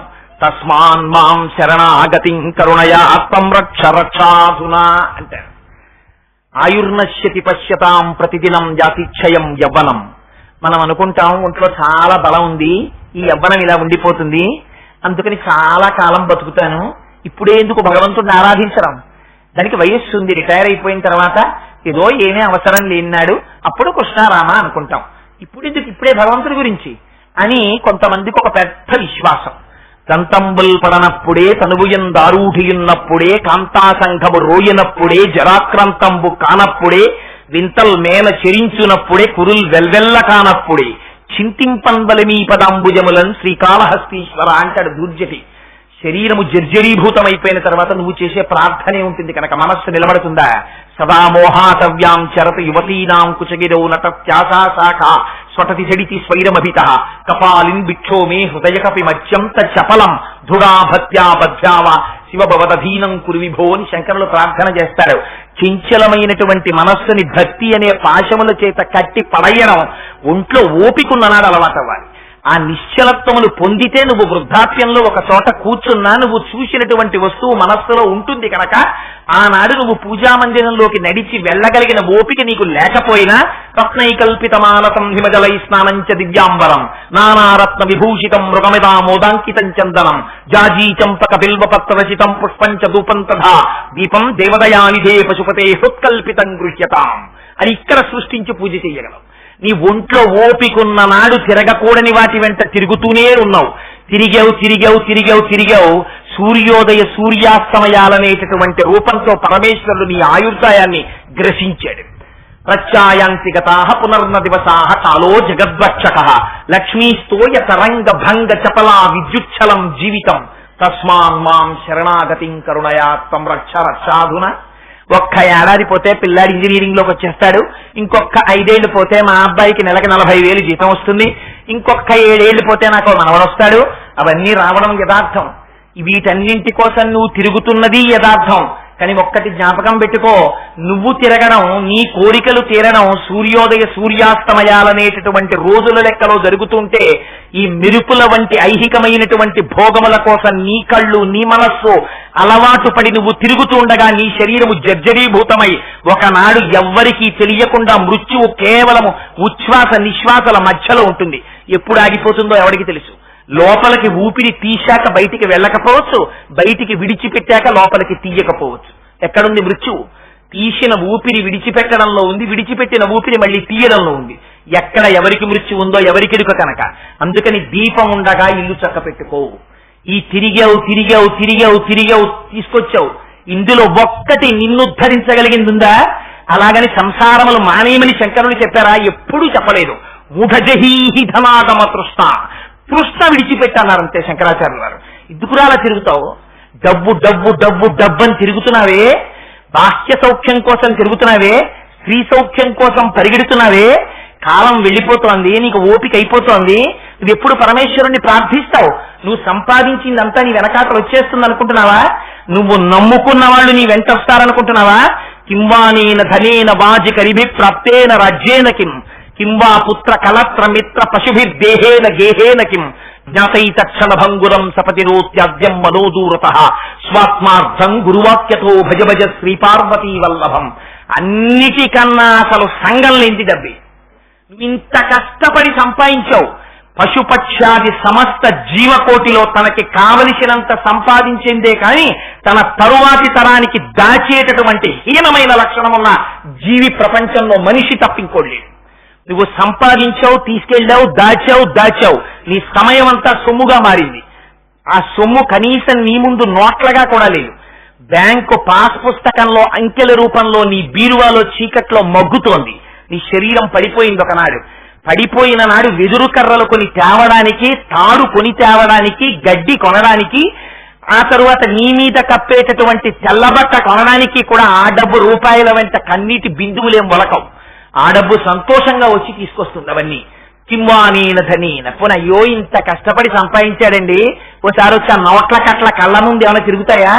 Speaker 1: తస్మాన్ మాం శరణాగతిం కరుణయా త్వం రక్ష రక్షాధునా అంటారు. ఆయుర్నశ్యతి పశ్యతాం ప్రతిదినం జాతిక్షయం యవ్వనం. మనం అనుకుంటాం ఒంట్లో చాలా బలం ఉంది, ఈ యవ్వనం ఇలా ఉండిపోతుంది.
Speaker 2: అందుకని చాలా కాలం బతుకుతాను, ఇప్పుడే ఎందుకు భగవంతుడిని ఆరాధించడం, దానికి వయస్సు ఉంది, రిటైర్ అయిపోయిన తర్వాత ఏదో ఏమీ అవసరం లేనాడు అప్పుడు కృష్ణారామ అనుకుంటాం, ఇప్పుడు ఎందుకు ఇప్పుడే భగవంతుడి గురించి అని కొంతమందికి ఒక పెద్ద విశ్వాసం. దంతంబుల్ పడనప్పుడే తనువుయందారూఢియున్నప్పుడే కాంతాసంఘము రోయినప్పుడే జరాక్రాంతంబు కానప్పుడే వింతల్ మేల చెరించునప్పుడే కురుల్ వెల్వెల్ల కానప్పుడే చింతింపంబలిమీ పదాంబుజములన్ శ్రీకాళహస్తీశ్వర అంటాడు దూర్జటి. శరీరము జర్జరీభూతమైపోయిన తర్వాత నువ్వు చేసే ప్రార్థనే ఉంటుంది కనుక మనస్సు నిలబడుతుందా? సదా మోహాతవ్యాం చరత యువతీనాం కుచగిరౌ నటత్యాశా శాఖ స్వటతి జడితి స్వైరమభిత కపాలిన్ బిక్షో మే హృదయకపి మత్స్యం తపలం ధుడా భక్త్యా బధ్యావ శివభవదధీనం కురు విభో అని శంకరులు ప్రార్థన చేస్తారు. చంచలమైనటువంటి మనస్సుని భక్తి అనే పాశముల చేత కట్టి పడయడం ఒంట్లో ఓపికన్ననాడు అలవాటవ్వాలి. ఆ నిశ్చలత్వమును పొందితే నువ్వు వృద్ధాప్యంలో ఒక చోట కూర్చున్నా నువ్వు చూసినటువంటి వస్తువు మనస్సులో ఉంటుంది కనుక ఆనాడు నువ్వు పూజా మందిరంలోకి నడిచి వెళ్ళగలిగిన ఓపిక నీకు లేకపోయినా రత్నైకల్పితమాలతం హిమజలై స్నానంచ దివ్యాంబరం నానారత్న విభూషితం మృగమిదామోదాంకితం చందనం జాజీ చంపక బిల్వపత్రచితం పుష్పంచ ధూపం తథా దీపం దేవదయానిధే పశుపతే హృత్కల్పితం గృహ్యతాం అని ఇక్కడ సృష్టించి పూజ చేయగలం. నీ ఒంట్లో ఓపికన్న నాడు తిరగకూడని వాటి వెంట తిరుగుతూనే ఉన్నావు. తిరిగావు సూర్యోదయ సూర్యాస్తమయాలనేటటువంటి రూపంతో పరమేశ్వరుడు నీ ఆయుర్దాయాన్ని గ్రసించాడు. ప్రత్యాయాంతిగతాః పునర్న దివసాః కాలో జగద్వక్షక లక్ష్మీస్తోయ తరంగ భంగ చపలా విద్యుచ్చలం జీవితం తస్మాన్ మాం శరణాగతిం కరుణయా త్వం రక్ష రక్షాధున. ఒక్క ఏడాది పోతే పిల్లాడు ఇంజనీరింగ్ లోకి వచ్చేస్తాడు, ఇంకొక 5 ఏళ్లు పోతే మా అబ్బాయికి నెలకి 40,000 జీతం వస్తుంది, ఇంకొక 7 ఏళ్లు పోతే నాకు మనవడు వస్తాడు. అవన్నీ రావడం యథార్థం. వీటన్నింటి కోసం నువ్వు తిరుగుతున్నది యథార్థం. కానీ ఒక్కటి జ్ఞాపకం పెట్టుకో, నువ్వు తిరగడం, నీ కోరికలు తీరడం సూర్యోదయ సూర్యాస్తమయాలనేటటువంటి రోజుల లెక్కలో జరుగుతుంటే ఈ మెరుపుల వంటి ఐహికమైనటువంటి భోగముల కోసం నీ కళ్ళు నీ మనస్సు అలవాటు పడి నువ్వు తిరుగుతూ ఉండగా నీ శరీరము జర్జరీభూతమై ఒకనాడు ఎవ్వరికీ తెలియకుండా మృత్యువు కేవలము ఉచ్ఛ్వాస నిశ్వాసల మధ్యలో ఉంటుంది. ఎప్పుడు ఆగిపోతుందో ఎవరికి తెలుసు. లోపలికి ఊపిరి తీశాక బయటికి వెళ్ళకపోవచ్చు, బయటికి విడిచిపెట్టాక లోపలికి తీయకపోవచ్చు. ఎక్కడుంది మృత్యువు? తీసిన ఊపిరి విడిచిపెట్టడంలో ఉంది, విడిచిపెట్టిన ఊపిరి మళ్ళీ తీయడంలో ఉంది. ఎక్కడ ఎవరికి మృత్యు ఉందో ఎవరికెడుక కనుక. అందుకని దీపం ఉండగా ఇల్లు చక్క పెట్టుకోవు. ఈ తిరిగావు తీసుకొచ్చావు, ఇందులో ఒక్కటి నిన్నుద్ధరించగలిగిందిందా? అలాగని సంసారములు మానేయమని శంకరులు చెప్పారా? ఎప్పుడూ చెప్పలేదు. మూఢజహీహి ధనాగమ తృష్ణ విడిచిపెట్టన్నారంతే శంకరాచార్యులు వారు. ఇద్దుకురాలా తిరుగుతావు? డబ్బు అని తిరుగుతున్నావే, బాహ్య సౌఖ్యం కోసం తిరుగుతున్నావే, స్త్రీ సౌఖ్యం కోసం పరిగెడుతున్నావే, కాలం వెళ్ళిపోతోంది, నీకు ఓపిక అయిపోతోంది. నువ్వు ఎప్పుడు పరమేశ్వరుణ్ణి ప్రార్థిస్తావు? నువ్వు సంపాదించిందంతా నీ వెనకాతలు వచ్చేస్తుంది అనుకుంటున్నావా? నువ్వు నమ్ముకున్న వాళ్ళు నీ వెంట వస్తారనుకుంటున్నావా? కింవానేన ధనేన వాజికరిభి ప్రాప్తేన రాజ్యేన కింవా పుత్ర కలత్ర మిత్ర పశుభిర్దేహేన గేహేన కిం జ్ఞాతైతక్షణ భంగురం సపతిరోత్యాద్యం మనోదూరత స్వాత్మార్థం గురువాక్యతో భజ భజ శ్రీపార్వతీ వల్లభం. అన్నిటికన్నా అసలు సంఘం లేంది డబ్బి. నువ్వు ఇంత కష్టపడి సంపాదించావు. పశుపక్షాది సమస్త జీవకోటిలో తనకి కావలసినంత సంపాదించిందే కానీ తన తరువాతి తరానికి దాచేటటువంటి హీనమైన లక్షణమున్న జీవి ప్రపంచంలో మనిషి తప్పింకోలేడు. నువ్వు సంపాదించావు, తీసుకెళ్ళావు, దాచావు. నీ సమయం అంతా సొమ్ముగా మారింది. ఆ సొమ్ము కనీసం నీ ముందు నోట్లగా కూడా లేదు. బ్యాంకు పాస్ పుస్తకంలో అంకెల రూపంలో నీ బీరువాలో చీకట్లో మగ్గుతోంది. నీ శరీరం పడిపోయింది. ఒకనాడు పడిపోయిన నాడు వెదురు కర్రలు కొని తేవడానికి, తాడు కొని తేవడానికి, గడ్డి కొనడానికి, ఆ తరువాత నీ మీద కప్పేటటువంటి తెల్లబట్ట కొనడానికి కూడా ఆ డబ్బు రూపాయల వెంట కన్నీటి బిందువులేం మొలకవు. ఆ డబ్బు సంతోషంగా వచ్చి తీసుకొస్తుంది అవన్నీ. కింవానేన ధనేన పునః అయ్యో ఇంత కష్టపడి సంపాదించాడండి, ఓసారి వచ్చి ఆ నోట్ల కట్ల కళ్ళ నుండి ఏమైనా తిరుగుతాయా?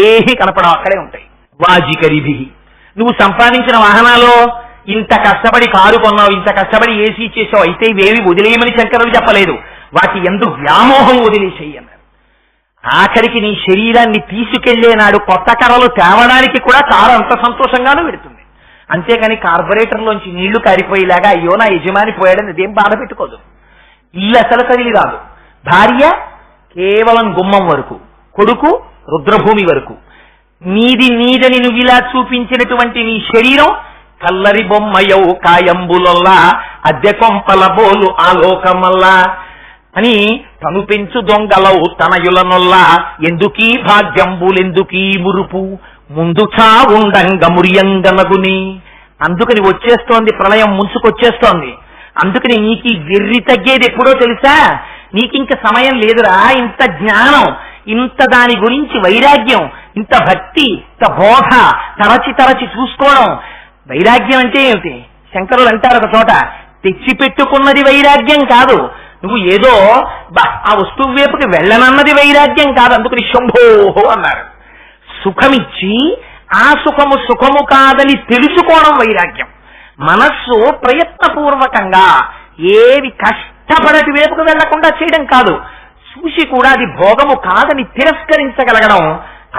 Speaker 2: ఏహి కనపడవు, అక్కడే ఉంటాయి. వాజికరిభి నువ్వు సంపాదించిన వాహనాల్లో ఇంత కష్టపడి కారు కొన్నావు, ఇంత కష్టపడి ఏసీ చేసావు, అయితే ఇవేవి వదిలేయమని శంకరులు చెప్పలేదు. వాటి ఎందుకు వ్యామోహం వదిలేసేయి అన్నారు. ఆఖరికి నీ శరీరాన్ని తీసుకెళ్లే నాడు కొత్త కర్రలు తేవడానికి కూడా కారు అంత సంతోషంగానూ పెడుతుంది. అంతేగాని కార్పొరేటర్లోంచి నీళ్లు కారిపోయేలాగా అయ్యో నా యజమాని పోయాడని అదేం బాధ పెట్టుకోదు. ఇల్లు అసలు కదిలి రాదు. భార్య కేవలం గుమ్మం వరకు, కొడుకు రుద్రభూమి వరకు. నీదని నువ్వు ఇలా చూపించినటువంటి నీ శరీరం కల్లరి బొమ్మయౌ కాయంబులొల్లా అద్దె కొంపల బోలు ఆలోకమల్లా అని తను పెంచు దొంగలౌ తనయులనొల్లా ఎందుకీ భాగ్యంబులెందుకీ మురుపు ముందు చావుండంగ మురియంగనగుని. అందుకని వచ్చేస్తోంది ప్రళయం, ముంచుకొచ్చేస్తోంది. అందుకని నీకు ఈ వెర్రి తగ్గేది ఎప్పుడో తెలుసా? నీకింక సమయం లేదురా. ఇంత జ్ఞానం, ఇంత దాని గురించి వైరాగ్యం, ఇంత భక్తి, ఇంత బోధ తరచి చూసుకోవడం. వైరాగ్యం అంటే ఏమిటి? శంకరులు అంటారు ఒక చోట, తెచ్చిపెట్టుకున్నది వైరాగ్యం కాదు, నువ్వు ఏదో ఆ వస్తువు వైపుకి వెళ్ళనన్నది వైరాగ్యం కాదు. అందుకని శంభోహో అన్నారు. సుఖమిచ్చి ఆ సుఖము కాదని తెలుసుకోవడం వైరాగ్యం. మనస్సు ప్రయత్నపూర్వకంగా ఏవి కష్టపడటి వైపుకు వెళ్లకుండా చేయడం కాదు, చూసి కూడా అది భోగము కాదని తిరస్కరించగలగడం,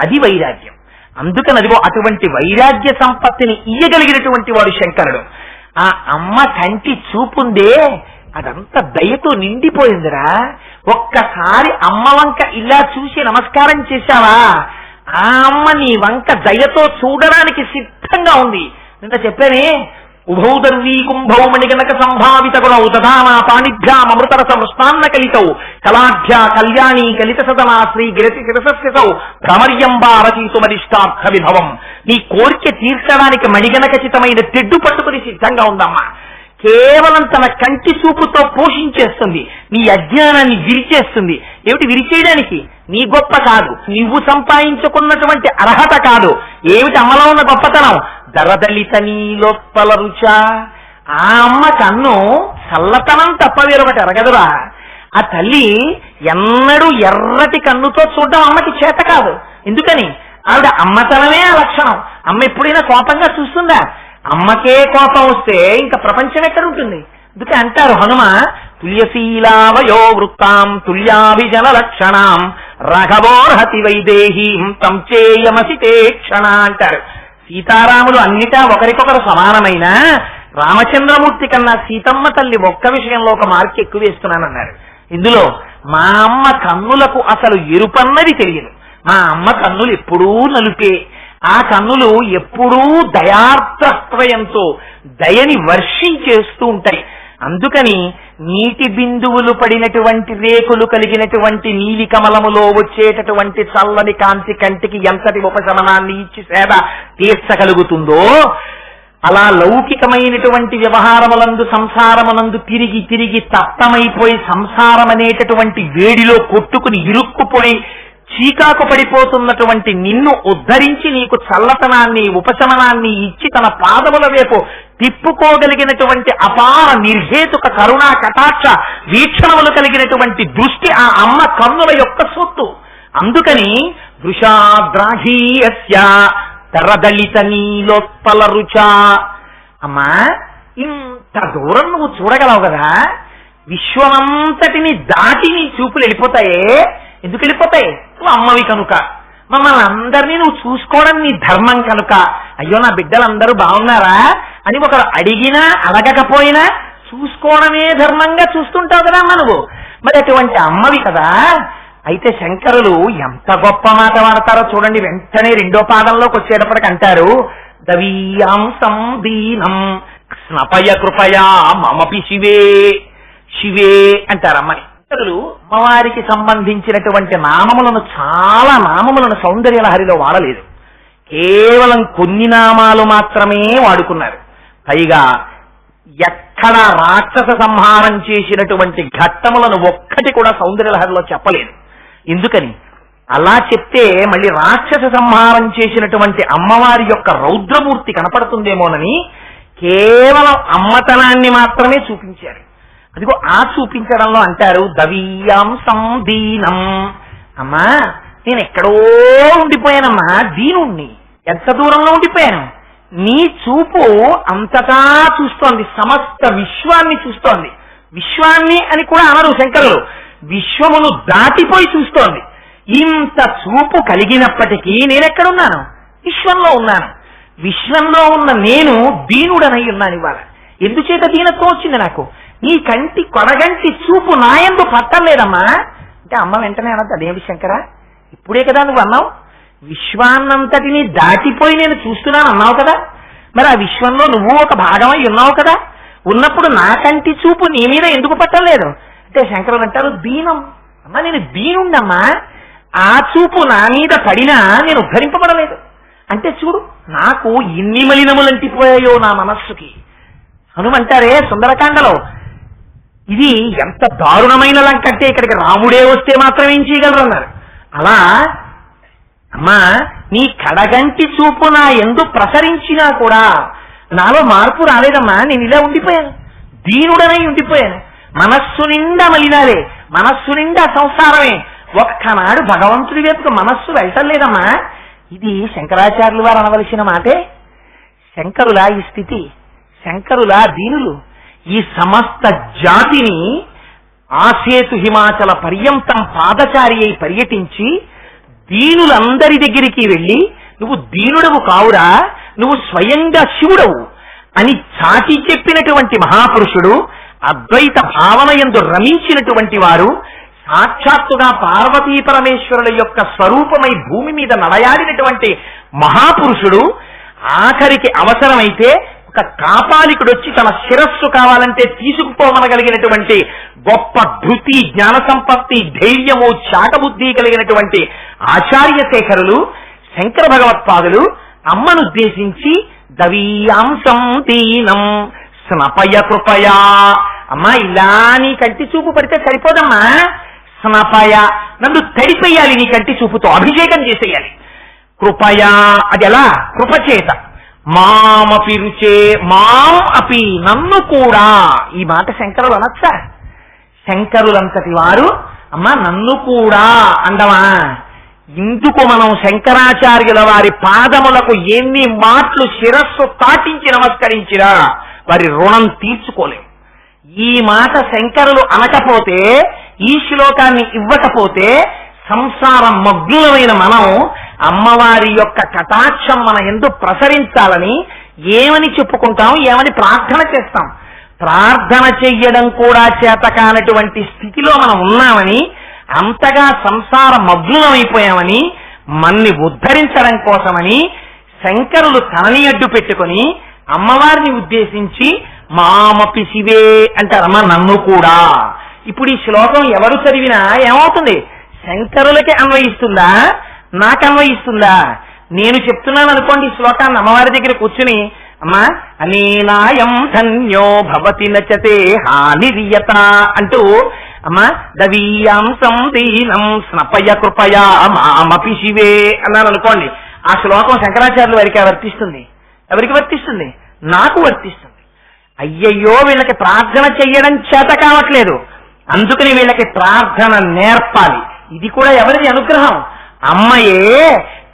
Speaker 2: అది వైరాగ్యం. అందుకని అదిగో అటువంటి వైరాగ్య సంపత్తిని ఇయ్యగలిగినటువంటి వాడు శంకరుడు. ఆ అమ్మ కంటి చూపుందే అదంతా దయతో నిండిపోయిందిరా. ఒక్కసారి అమ్మ వంక ఇలా చూసి నమస్కారం చేశావా, ఆ అమ్మ నీ వంక దయతో చూడడానికి సిద్ధంగా ఉంది. నిన్న చెప్పానే, ఉభౌ దర్వీ కుంభౌ మణిగణక సంభావిత గుణౌ తథానా పాణిభ్యాం అమృతరస మృష్టాన్న కలితౌ కళాఢ్యా కళ్యాణీ కలిత సదనా శ్రీ గిరతి శిరసస్యసౌ భ్రమర్యంబారచీతుమరిష్టార్థ విభవం. నీ కోరిక తీర్చడానికి మణిగణకచితమైన తెడ్డు పట్టుకుని సిద్ధంగా ఉందమ్మా. కేవలం తన కంటి చూపుతో పోషించేస్తుంది, నీ అజ్ఞానాన్ని విరిచేస్తుంది. ఏమిటి విరిచేయడానికి? నీ గొప్ప కాదు, నువ్వు సంపాదించుకున్నటువంటి అర్హత కాదు. ఏమిటి అమ్మలో ఉన్న గొప్పతనం? దరదలిత నీలోత్పల రుచ. ఆ అమ్మ కన్ను చల్లతనం తప్ప వేరొకటి ఎరగదురా. ఆ తల్లి ఎన్నడూ ఎర్రటి కన్నుతో చూడడం అమ్మకి చేత కాదు. ఎందుకని? ఆవిడ అమ్మతనమే ఆ లక్షణం. అమ్మ ఎప్పుడైనా కోపంగా చూస్తుందా? అమ్మకే కోపం వస్తే ఇంకా ప్రపంచం ఎక్కడ ఉంటుంది? అందుకే అంటారు హనుమ, తుల్యశీలావయో వృత్తాం తుల్యాభిజన లక్షణాం రాఘవోర్హతి వైదేహీం తం చేయమసితే క్షణ అంటారు. సీతారాములు అన్నిటా ఒకరికొకరు సమానమైన రామచంద్రమూర్తి కన్నా సీతమ్మ తల్లి ఒక్క విషయంలో ఒక మార్క్ ఎక్కువ వేస్తున్నానన్నారు. ఇందులో మా అమ్మ కన్నులకు అసలు ఎరుపన్నది తెలియదు. మా అమ్మ కన్నులు ఎప్పుడూ నలుపే. ఆ కన్నులు ఎప్పుడూ దయార్ద్రత్రయంతో దయని వర్షించేస్తూ ఉంటాయి. అందుకని నీటి బిందువులు పడినటువంటి రేకులు కలిగినటువంటి నీలి కమలములో వచ్చేటటువంటి చల్లని కాంతి కంటికి ఎంతటి ఉపశమనాన్ని ఇచ్చి సేద తీర్చగలుగుతుందో, అలా లౌకికమైనటువంటి వ్యవహారములందు సంసారమునందు తిరిగి తిరిగి తప్తమైపోయి సంసారం అనేటటువంటి వేడిలో కొట్టుకుని ఇరుక్కుపోయి చీకాకు పడిపోతున్నటువంటి నిన్ను ఉద్ధరించి నీకు చల్లతనాన్ని ఉపశమనాన్ని ఇచ్చి తన పాదముల వైపు తిప్పుకోగలిగినటువంటి అపార నిర్హేతుక కరుణా కటాక్ష వీక్షణములు కలిగినటువంటి దృష్టి ఆ అమ్మ కన్నుల యొక్క సొత్తు. అందుకని వృషాద్రాఘీయస్య తరదళిత నీలోత్పల రుచ. అమ్మా, ఇంత దూరం నువ్వు చూడగలవు కదా, విశ్వమంతటిని దాటి నీ చూపులు వెళ్ళిపోతాయే. ఎందుకు వెళ్ళిపోతాయి? నువ్వు అమ్మవి కనుక. మమ్మల్ని అందరినీ నువ్వు చూసుకోవడం నీ ధర్మం కనుక. అయ్యో నా బిడ్డలందరూ బాగున్నారా అని ఒకరు అడిగినా అడగకపోయినా చూసుకోవడమే ధర్మంగా చూస్తుంటావు కదా అమ్మ నువ్వు. మరి అటువంటి అమ్మవి కదా. అయితే శంకరులు ఎంత గొప్ప మాట వాడతారో చూడండి. వెంటనే రెండో పాదంలోకి వచ్చేటప్పటికి అంటారు, దవీయాంసం దీనం స్నపయ కృపయా మమపి శివే. శివే అంటారు అమ్మని. అమ్మవారికి సంబంధించినటువంటి నామములను, చాలా నామములను సౌందర్యలహరిలో వాడలేదు. కేవలం కొన్ని నామాలు మాత్రమే వాడుకున్నారు. పైగా ఎక్కడ రాక్షస సంహారం చేసినటువంటి ఘట్టములను ఒక్కటి కూడా సౌందర్యలహరిలో చెప్పలేదు. ఎందుకని? అలా చెప్తే మళ్ళీ రాక్షస సంహారం చేసినటువంటి అమ్మవారి యొక్క రౌద్రమూర్తి కనపడుతుందేమోనని కేవలం అమ్మతనాన్ని మాత్రమే చూపించారు. అదిగో ఆ చూపించడంలో అంటారు దవీయాంసం దీనం. అమ్మా, నేను ఎక్కడో ఉండిపోయానమ్మా, దీనుణ్ణి. ఎంత దూరంలో ఉండిపోయాను? నీ చూపు అంతటా చూస్తోంది, సమస్త విశ్వాన్ని చూస్తోంది. విశ్వాన్ని అని కూడా అనరు శంకరులు, విశ్వమును దాటిపోయి చూస్తోంది. ఇంత చూపు కలిగినప్పటికీ నేనెక్కడున్నాను? విశ్వంలో ఉన్నాను. విశ్వంలో ఉన్న నేను దీనుడనై ఉన్నాను ఇవాళ. ఎందుచేత దీనత్వం వచ్చింది నాకు? నీ కంటి కొడగంటి చూపు నాయందు పట్టలేదమ్మా.
Speaker 1: అంటే అమ్మ వెంటనే అనద్దు, అదేమిటి శంకరా ఇప్పుడే కదా నువ్వు అన్నావు, విశ్వాన్నంతటిని దాటిపోయి నేను చూస్తున్నాను అన్నావు కదా, మరి ఆ విశ్వంలో నువ్వు ఒక భాగమై ఉన్నావు కదా, ఉన్నప్పుడు నా కంటి చూపు నీ మీద ఎందుకు పట్టలేదు అంటే శంకరులు అంటారు దీనం. అమ్మా నేను దీనుండమ్మా, ఆ చూపు నా మీద పడినా నేను ఉద్ధరింపబడలేదు. అంటే చూడు నాకు ఎన్ని మలినములంటిపోయాయో నా మనస్సుకి. హనుమంటారే సుందరకాండలో, ఇది ఎంత దారుణమైన లంకంటే ఇక్కడికి రాముడే వస్తే మాత్రం ఏం చేయగలరు అన్నారు. అలా అమ్మా నీ కడగంటి చూపు నా ఎందు ప్రసరించినా కూడా నాలో మార్పు రాలేదమ్మా, నేను ఇలా ఉండిపోయాను, దీనుడనై ఉండిపోయాను. మనస్సు నిండా మలినాలే, మనస్సు నిండా సంసారమే, ఒక్కనాడు భగవంతుడి వైపుకు మనస్సు వెళ్ళటం లేదమ్మా. ఇది శంకరాచార్యులు వారు అనవలసిన మాటే. శంకరుల ఈ స్థితి, శంకరుల దీనులు ఈ సమస్త జాతిని ఆసేతు హిమాచల పర్యంతం పాదచారి అయి పర్యటించి దీనులందరి దగ్గరికి వెళ్ళి నువ్వు దీనుడవు కావురా, నువ్వు స్వయంగా శివుడవు అని చాటి చెప్పినటువంటి మహాపురుషుడు, అద్వైత భావన యందు రమించినటువంటి వారు, సాక్షాత్తుగా పార్వతీ పరమేశ్వరుల యొక్క స్వరూపమై భూమి మీద నడయాడినటువంటి మహాపురుషుడు, ఆఖరికి అవసరమైతే ఒక కాపాలికుడు వచ్చి తన శిరస్సు కావాలంటే తీసుకుపోమనగలిగినటువంటి గొప్ప ధృతి, జ్ఞాన సంపత్తి, ధైర్యము, చాకబుద్ధి కలిగినటువంటి ఆచార్య శేఖరులు శంకర భగవత్పాదులు అమ్మను ఉద్దేశించి దవీయాంసం దీనం స్నపయ కృపయా, అమ్మా ఇలా నీ కంటి చూపు పడితే సరిపోదమ్మా, స్నపయ నన్ను తడిపేయాలి, నీ కంటి చూపుతో అభిషేకం చేసేయాలి. కృపయా అది ఎలా, కృపచేత. మామపి రుచే, మాం అపి నన్ను కూడా. ఈ మాట శంకరులు అనొచ్చా? శంకరులంతటి వారు అమ్మా నన్ను కూడా అండమా? ఇందుకు మనం శంకరాచార్యుల వారి పాదములకు ఎన్ని మాటలు శిరస్సు తాటించి నమస్కరించినా వారి రుణం తీర్చుకోలేం. ఈ మాట శంకరులు అనకపోతే, ఈ శ్లోకాన్ని ఇవ్వకపోతే సంసారం మగ్నులమైన మనం అమ్మవారి యొక్క కటాక్షం మన యందు ప్రసరించాలని ఏమని చెప్పుకుంటాం, ఏమని ప్రార్థన చేస్తాం. ప్రార్థన చెయ్యడం కూడా చేత కానటువంటి స్థితిలో మనం ఉన్నామని, అంతగా సంసార మగ్నులమైపోయామని, మన్ని ఉద్ధరించడం కోసమని శంకరులు తనని అడ్డు పెట్టుకుని అమ్మవారిని ఉద్దేశించి మామపి శివే అంటారమ్మా నన్ను కూడా. ఇప్పుడు ఈ శ్లోకం ఎవరు చదివినా ఏమవుతుంది? శంకరులకి అన్వయిస్తుందా, నాకు అన్వయిస్తుందా? నేను చెప్తున్నాను అనుకోండి ఈ శ్లోకాన్ని అమ్మవారి దగ్గర కూర్చుని, అమ్మా అనేనాయం ధన్యో భవతి నచతే హానిరియత అంటూ అమ్మా దవీయాంసం దీనం స్నపయ కృపయా మామపి శివే అన్నాను అనుకోండి, ఆ శ్లోకం శంకరాచార్యుల వారికి వర్తిస్తుంది. ఎవరికి వర్తిస్తుంది? నాకు వర్తిస్తుంది. అయ్యయ్యో వీళ్ళకి ప్రార్థన చెయ్యడం చేత కావట్లేదు, అందుకని వీళ్ళకి ప్రార్థన నేర్పాలి. ఇది కూడా ఎవరిది అనుగ్రహం? అమ్మయే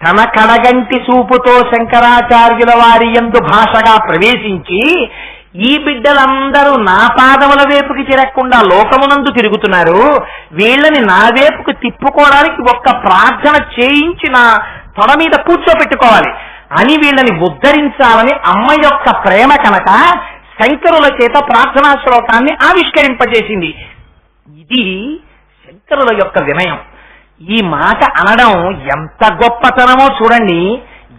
Speaker 1: తన కడగంటి చూపుతో శంకరాచార్యుల వారి యందు భాషగా ప్రవేశించి, ఈ బిడ్డలందరూ నా పాదముల వైపుకి తిరగకుండా లోకమునందు తిరుగుతున్నారు, వీళ్ళని నా వైపుకు తిప్పుకోవడానికి ఒక్క ప్రార్థన చేయించి నా తొడ మీద కూర్చోపెట్టుకోవాలి అని వీళ్ళని ఉద్ధరించాలని అమ్మ యొక్క ప్రేమ కనుక శంకరుల చేత ప్రార్థనా శ్లోకాన్ని ఆవిష్కరింపజేసింది. ఇది శంకరుల యొక్క వినయం. ఈ మాట అనడం ఎంత గొప్పతనమో చూడండి,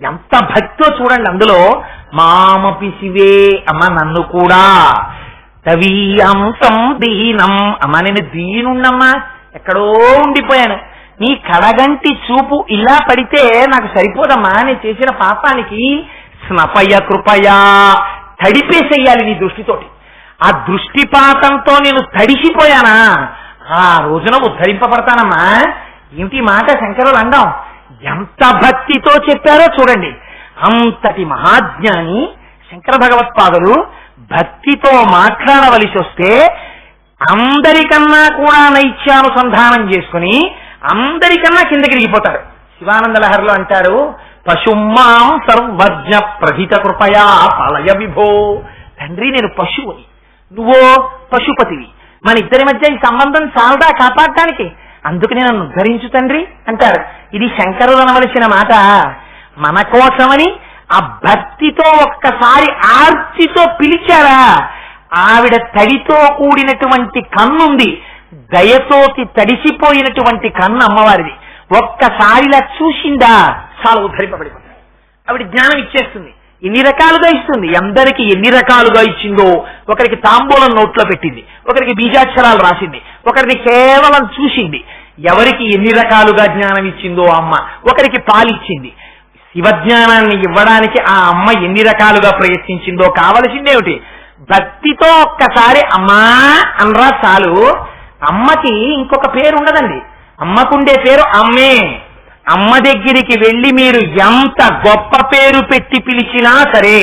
Speaker 1: ఎంత భక్తో చూడండి. అందులో మామపి శివే అమ్మ నన్ను కూడా, తవీయాంసం దీనం అమ్మ నేను దీనున్నమ్మా, ఎక్కడో ఉండిపోయాను, నీ కడగంటి చూపు ఇలా పడితే నాకు సరిపోదమ్మా, నేను చేసిన పాపానికి స్నపయ కృపయా తడిపేసేయాలి నీ దృష్టితోటి. ఆ దృష్టిపాతంతో నేను తడిసిపోయానా, ఆ రోజున ఉద్ధరింపబడతానమ్మా. ఏమిటి మాట శంకరులు అండం, ఎంత భక్తితో చెప్పారో చూడండి. అంతటి మహాజ్ఞాని శంకర భగవత్పాదులు భక్తితో మాట్లాడవలసి వస్తే అందరికన్నా కూడా నైత్యానుసంధానం చేసుకుని అందరికన్నా కిందకి దిగిపోతాడు. శివానంద లహరిలో అంటారు, పశుమాం సర్వజ్ఞ ప్రహిత కృపయా పాలయ విభో. తండ్రి నేను పశువుని, నువ్వో పశుపతివి, మన ఇద్దరి మధ్య ఈ సంబంధం చాలదా కాపాడటానికి, అందుకని నన్ను ఉద్ధరించు తండ్రి అంటారు. ఇది శంకరులు అనవలసిన మాట. మన కోసమని ఆ భక్తితో ఒక్కసారి ఆర్తితో పిలిచారా, ఆవిడ తడితో కూడినటువంటి కన్నుంది,
Speaker 2: దయతోటి తడిసిపోయినటువంటి కన్ను అమ్మవారిది. ఒక్కసారిలా చూసిందా చాలా ఉద్ధరింపబడిపోతుంది. ఆవిడ జ్ఞానం ఇచ్చేస్తుంది. ఎన్ని రకాలుగా ఇస్తుంది, అందరికి ఎన్ని రకాలుగా ఇచ్చిందో. ఒకరికి తాంబూలం నోట్లో పెట్టింది, ఒకరికి బీజాక్షరాలు రాసింది, ఒకరిని కేవలం చూసింది. ఎవరికి ఎన్ని రకాలుగా జ్ఞానం ఇచ్చిందో అమ్మ. ఒకరికి పాలిచ్చింది. శివజ్ఞానాన్ని ఇవ్వడానికి ఆ అమ్మ ఎన్ని రకాలుగా ప్రయత్నించిందో. కావలసిందేమిటి? భక్తితో ఒక్కసారి అమ్మా అనరా చాలు. అమ్మకి ఇంకొక పేరు ఉండదండి. అమ్మకుండే పేరు అమ్మే. అమ్మ దగ్గరికి వెళ్ళి మీరు ఎంత గొప్ప పేరు పెట్టి పిలిచినా సరే,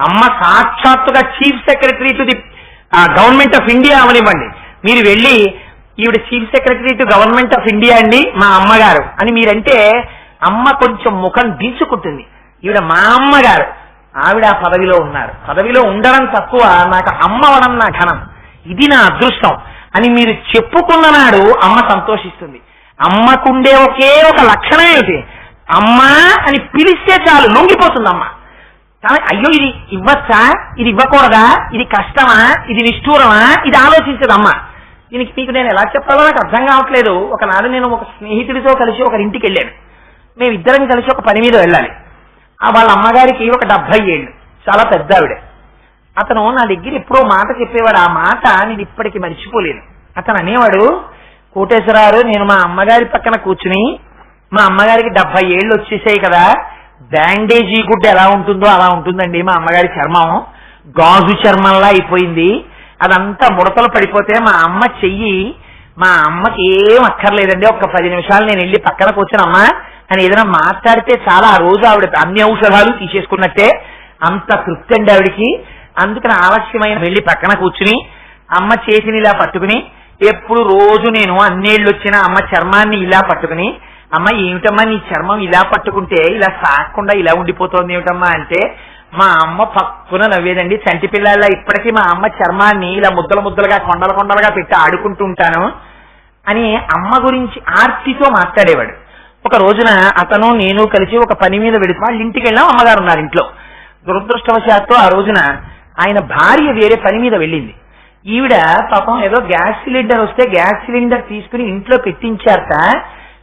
Speaker 2: అమ్మ సాక్షాత్తుగా chief secretary to the government of India అవనివ్వండి, మీరు వెళ్ళి ఈవిడ chief secretary to government of India అండి మా అమ్మగారు అని మీరంటే అమ్మ కొంచెం ముఖం దించుకుంటుంది. ఈవిడ మా అమ్మగారు, ఆవిడ ఆ పదవిలో ఉన్నారు. పదవిలో ఉండడం తక్కువ, నాకు అమ్మ అవడం నా ఘనం, ఇది నా అదృష్టం అని మీరు చెప్పుకున్న నాడు అమ్మ సంతోషిస్తుంది. అమ్మకుండే ఒకే ఒక లక్షణం ఏమిటి? అమ్మా అని పిలిస్తే చాలు లొంగిపోతుంది అమ్మ. అయ్యో ఇది ఇవ్వచ్చా, ఇది ఇవ్వకూడదా, ఇది కష్టమా, ఇది నిష్ఠూరమా, ఇది ఆలోచించదు అమ్మ. దీనికి మీకు నేను ఎలా చెప్పాలో నాకు అర్థం కావట్లేదు. ఒకనాడు నేను ఒక స్నేహితుడితో కలిసి ఒకరింటికి వెళ్ళాను. మేమిద్దరం కలిసి ఒక పని మీద వెళ్ళాలి. వాళ్ళ అమ్మగారికి ఒక 70 ఏళ్ళు, చాలా పెద్ద ఆవిడ. అతను నా దగ్గర ఎప్పుడో మాట చెప్పేవాడు. ఆ మాట నేను ఇప్పటికీ మర్చిపోలేను. అతను అనేవాడు, కోటేశ్వరరావు నేను మా అమ్మగారి పక్కన కూర్చుని, మా అమ్మగారికి 70 ఏళ్ళు వచ్చేసాయి కదా, బ్యాండేజీ గుడ్డ ఎలా ఉంటుందో అలా ఉంటుందండి మా అమ్మగారి చర్మం, గాజు చర్మంలా అయిపోయింది. అదంతా ముడతలు పడిపోతే మా అమ్మ చెయ్యి, మా అమ్మకి ఏం అక్కర్లేదండి, ఒక్క 10 నిమిషాలు నేను వెళ్ళి పక్కన కూర్చునమ్మా అని ఏదైనా మాట్లాడితే చాలా ఆ రోజు ఆవిడ అన్ని ఔషధాలు తీసేసుకున్నట్టే, అంత తృప్తి అండి ఆవిడికి. అందుకని ఆలస్యమైన వెళ్ళి పక్కన కూర్చుని అమ్మ చేతిని ఇలా పట్టుకుని, ఎప్పుడు రోజు నేను అన్నేళ్ళు వచ్చిన అమ్మ చర్మాన్ని ఇలా పట్టుకుని, అమ్మ ఏమిటమ్మా నీ చర్మం ఇలా పట్టుకుంటే ఇలా సాగకుండా ఇలా ఉండిపోతుంది ఏమిటమ్మా అంటే, మా అమ్మ పక్కున నవ్వేదండి. చంటి పిల్లల్లా ఇప్పటికీ మా అమ్మ చర్మాన్ని ఇలా ముద్దలు ముద్దలుగా కొండలు కొండలుగా పెట్టి ఆడుకుంటూ ఉంటాను అని అమ్మ గురించి ఆర్తితో మాట్లాడేవాడు. ఒక రోజున అతను నేను కలిసి ఒక పని మీద వెళితే వాళ్ళ ఇంటికి వెళ్ళాం. అమ్మగారు ఉన్నారు ఇంట్లో. దురదృష్టవశాత్తు ఆ రోజున ఆయన భార్య వేరే పని మీద వెళ్ళింది. ఈవిడ పాపం ఏదో గ్యాస్ సిలిండర్ వస్తే గ్యాస్ సిలిండర్ తీసుకుని ఇంట్లో పెట్టించారట.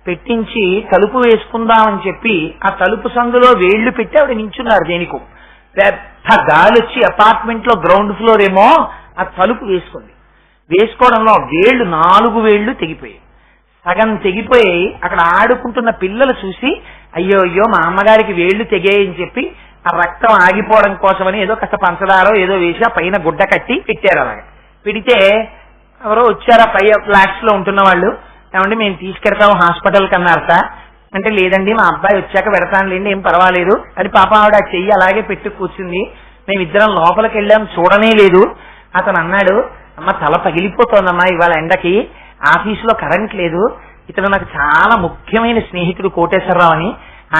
Speaker 2: పెట్టించి తలుపు వేసుకుందామని చెప్పి ఆ తలుపు సందులో వేళ్లు పెట్టి ఆవిడ నించున్నారు. దేనికో పెద్ద గాలి వచ్చి అపార్ట్మెంట్ లో గ్రౌండ్ ఫ్లోర్ ఏమో ఆ తలుపు వేసుకుంది. వేసుకోవడంలో వేళ్లు 4 వేళ్లు తెగిపోయాయి. సగం తెగిపోయి అక్కడ ఆడుకుంటున్న పిల్లలు చూసి అయ్యో అయ్యో మా అమ్మగారికి వేళ్లు తెగాయని చెప్పి ఆ రక్తం ఆగిపోవడం కోసమని ఏదో కాస్త పంచదారో ఏదో వేసి ఆ పైన గుడ్డ కట్టి పెట్టారు. అలాగే పెడితే ఎవరో వచ్చారా పై ఫ్లాట్స్ లో ఉంటున్న వాళ్ళు, ఏమంటే మేము తీసుకెడతాము హాస్పిటల్ కన్నారట అంటే, లేదండి మా అబ్బాయి వచ్చాక పెడతానులేండి ఏం పర్వాలేదు అని పాప ఆవిడ చెయ్యి అలాగే పెట్టి కూర్చుంది. మేమిద్దరం లోపలికి వెళ్ళాం, చూడనే లేదు. అతను అన్నాడు, అమ్మ తల పగిలిపోతోందమ్మా ఇవాళ ఎండకి, ఆఫీసులో కరెంట్ లేదు, ఇతను నాకు చాలా ముఖ్యమైన స్నేహితుడు కోటేశ్వరరావు అని,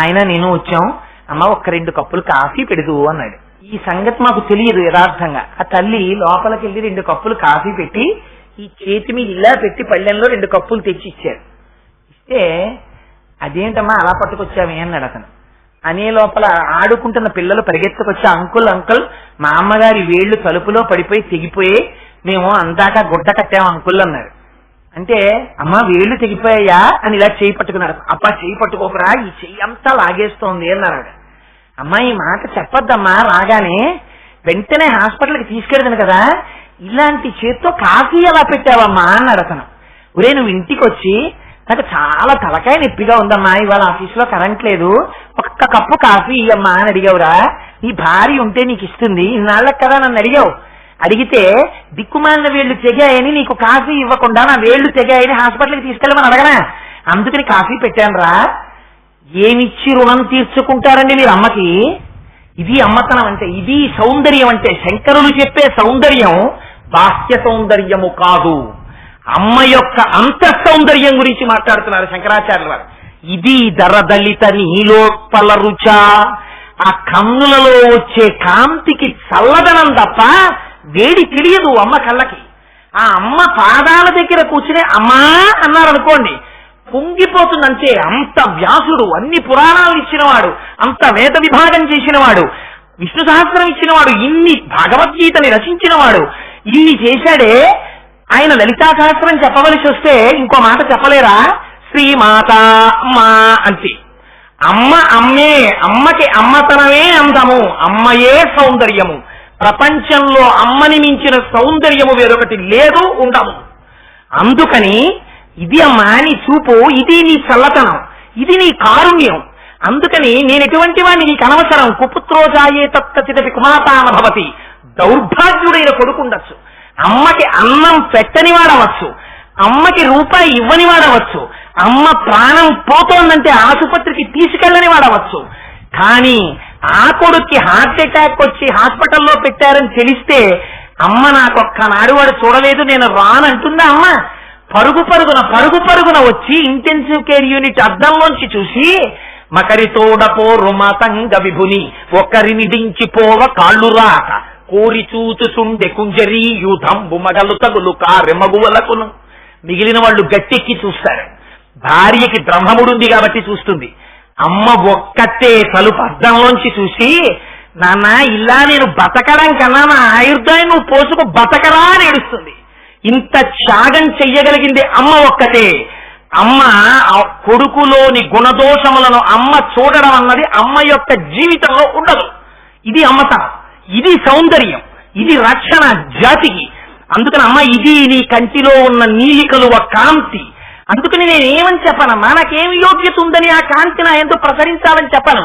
Speaker 2: ఆయన నేను వచ్చాం, అమ్మ ఒక్క 2 కప్పులు కాఫీ పెడుతూ అన్నాడు. ఈ సంగతి మాకు తెలియదు యథార్థంగా. ఆ తల్లి లోపలికి వెళ్ళి 2 కప్పులు కాఫీ పెట్టి ఈ చేతి మీద ఇలా పెట్టి పళ్ళెంలో 2 కప్పులు తెచ్చి ఇచ్చారు. ఇస్తే అదేంటమ్మా అలా పట్టుకొచ్చామే అన్నాడు అతను. అనే లోపల ఆడుకుంటున్న పిల్లలు పరిగెత్తుకొచ్చి, అంకుల్ అంకుల్ మా అమ్మగారి వేళ్లు తలుపులో పడిపోయి తెగిపోయి మేము అందాక గుడ్డ కట్టాము అంకుల్ అన్నారు. అంటే అమ్మ వేళ్లు తెగిపోయాయా అని ఇలా చేయి పట్టుకున్నాడు. అబ్బా చేయి పట్టుకోకరా, ఈ చెయ్యి అంతా లాగేస్తోంది అన్నాడు. అమ్మా ఈ మాట చెప్పొద్దమ్మా, రాగానే వెంటనే హాస్పిటల్కి తీసుకెళ్తాను కదా, ఇలాంటి చేత్తో కాఫీ ఎలా పెట్టావమ్మా అన్నాడు అతను. ఒరే నువ్వు ఇంటికి వచ్చి నాకు చాలా తలకాయ నొప్పిగా ఉందమ్మా, ఇవాళ ఆఫీసులో కరెంట్ లేదు, ఒక్క కప్పు కాఫీ ఇయ్యమ్మా అని అడిగావురా. నీ భార్య ఉంటే నీకు ఇస్తుంది, ఇన్నాళ్ళకి కదా నన్ను అడిగావు. అడిగితే దిక్కుమాలిన వేళ్లు తెగాయని నీకు కాఫీ ఇవ్వకుండా నా వేళ్లు తెగాయని హాస్పిటల్కి తీసుకెళ్ళమని అడగనా, అందుకని కాఫీ పెట్టాను రా. ఏమిచ్చి రుణం తీర్చుకుంటారండి మీరు అమ్మకి? ఇది అమ్మతనం అంటే, ఇది సౌందర్యం అంటే. శంకరులు చెప్పే సౌందర్యం బాహ్య సౌందర్యము కాదు, అమ్మ యొక్క అంతః సౌందర్యం గురించి మాట్లాడుతున్నారు శంకరాచార్యుల వారు. ఇది దరదలిత నీలోపల రుచ, ఆ కన్నులలో వచ్చే కాంతికి చల్లదనం తప్ప వేడి తెలియదు అమ్మ కళ్ళకి. ఆ అమ్మ పాదాల దగ్గర కూర్చుని అమ్మా అన్నారనుకోండి పొంగిపోతుందంటే. అంత వ్యాసుడు, అన్ని పురాణాలు ఇచ్చినవాడు, అంత వేద విభాగం చేసినవాడు, విష్ణు సహస్రం ఇచ్చినవాడు, ఇన్ని భగవద్గీతని రచించినవాడు, ఇన్ని చేశాడే. ఆయన లలితా సహస్రం చెప్పవలసి వస్తే ఇంకో మాట చెప్పలేరా? శ్రీమాత అమ్మ అంతే. అమ్మ అమ్మే, అమ్మకి అమ్మతనమే అందము, అమ్మయే సౌందర్యము. ప్రపంచంలో అమ్మని మించిన సౌందర్యము వేరొకటి లేదు, ఉండము. అందుకని ఇది అమ్మా నీ చూపు, ఇది నీ చల్లతనం, ఇది నీ కారుణ్యం. అందుకని నేను ఎటువంటి వాడిని నీకు అనవసరం. కుపుత్రోజాయే తత్తచిదపి కుమాతాన భవతి. దౌర్భాగ్యుడైన కొడుకుండొచ్చు, అమ్మకి అన్నం పెట్టని వాడవచ్చు, అమ్మకి రూపాయి ఇవ్వని వాడవచ్చు, అమ్మ ప్రాణం పోతోందంటే ఆసుపత్రికి తీసుకెళ్ళని వాడవచ్చు. కానీ ఆ కొడుక్కి హార్ట్ అటాక్ వచ్చి హాస్పిటల్లో పెట్టారని తెలిస్తే అమ్మ నాకొక్కనాడు వాడు చూడలేదు నేను రానంటుందా? అమ్మ పరుగు పరుగున వచ్చి ఇంటెన్సివ్ కేర్ యూనిట్ అద్దంలోంచి చూసి మకరితోడపో రుమతంగ విభుని ఒకరిని దించిపోవ కాళ్ళు రాక కోరి చూచుసుండె కుంజరీ యూధంబు మగలు తగులు కారెమగువలకును. మిగిలిన వాళ్ళు గట్టెక్కి చూస్తారు. భార్యకి బ్రహ్మముడుంది కాబట్టి చూస్తుంది. అమ్మ ఒక్కతే తలుపు అద్దంలోంచి చూసి నాన్న ఇలా నేను బతకడం కన్నా నా ఆయుర్దాయం నువ్వు పోసుకు బతకరా అని ఏడుస్తుంది. ఇంత త్యాగం చెయ్యగలిగింది అమ్మ ఒక్కతే. అమ్మ కొడుకులోని గుణదోషములను అమ్మ చూడడం అన్నది అమ్మ యొక్క జీవితంలో ఉండదు. ఇది అమ్మతనం, ఇది సౌందర్యం, ఇది రక్షణ జాతికి. అందుకని అమ్మ ఇది నీ కంటిలో ఉన్న నీలికలు ఒక కాంతి. అందుకని నేనేమని చెప్పనమ్మా, నాకేమి యోగ్యత ఉందని ఆ కాంతి నా ఎంతో ప్రసరించాలని చెప్పను.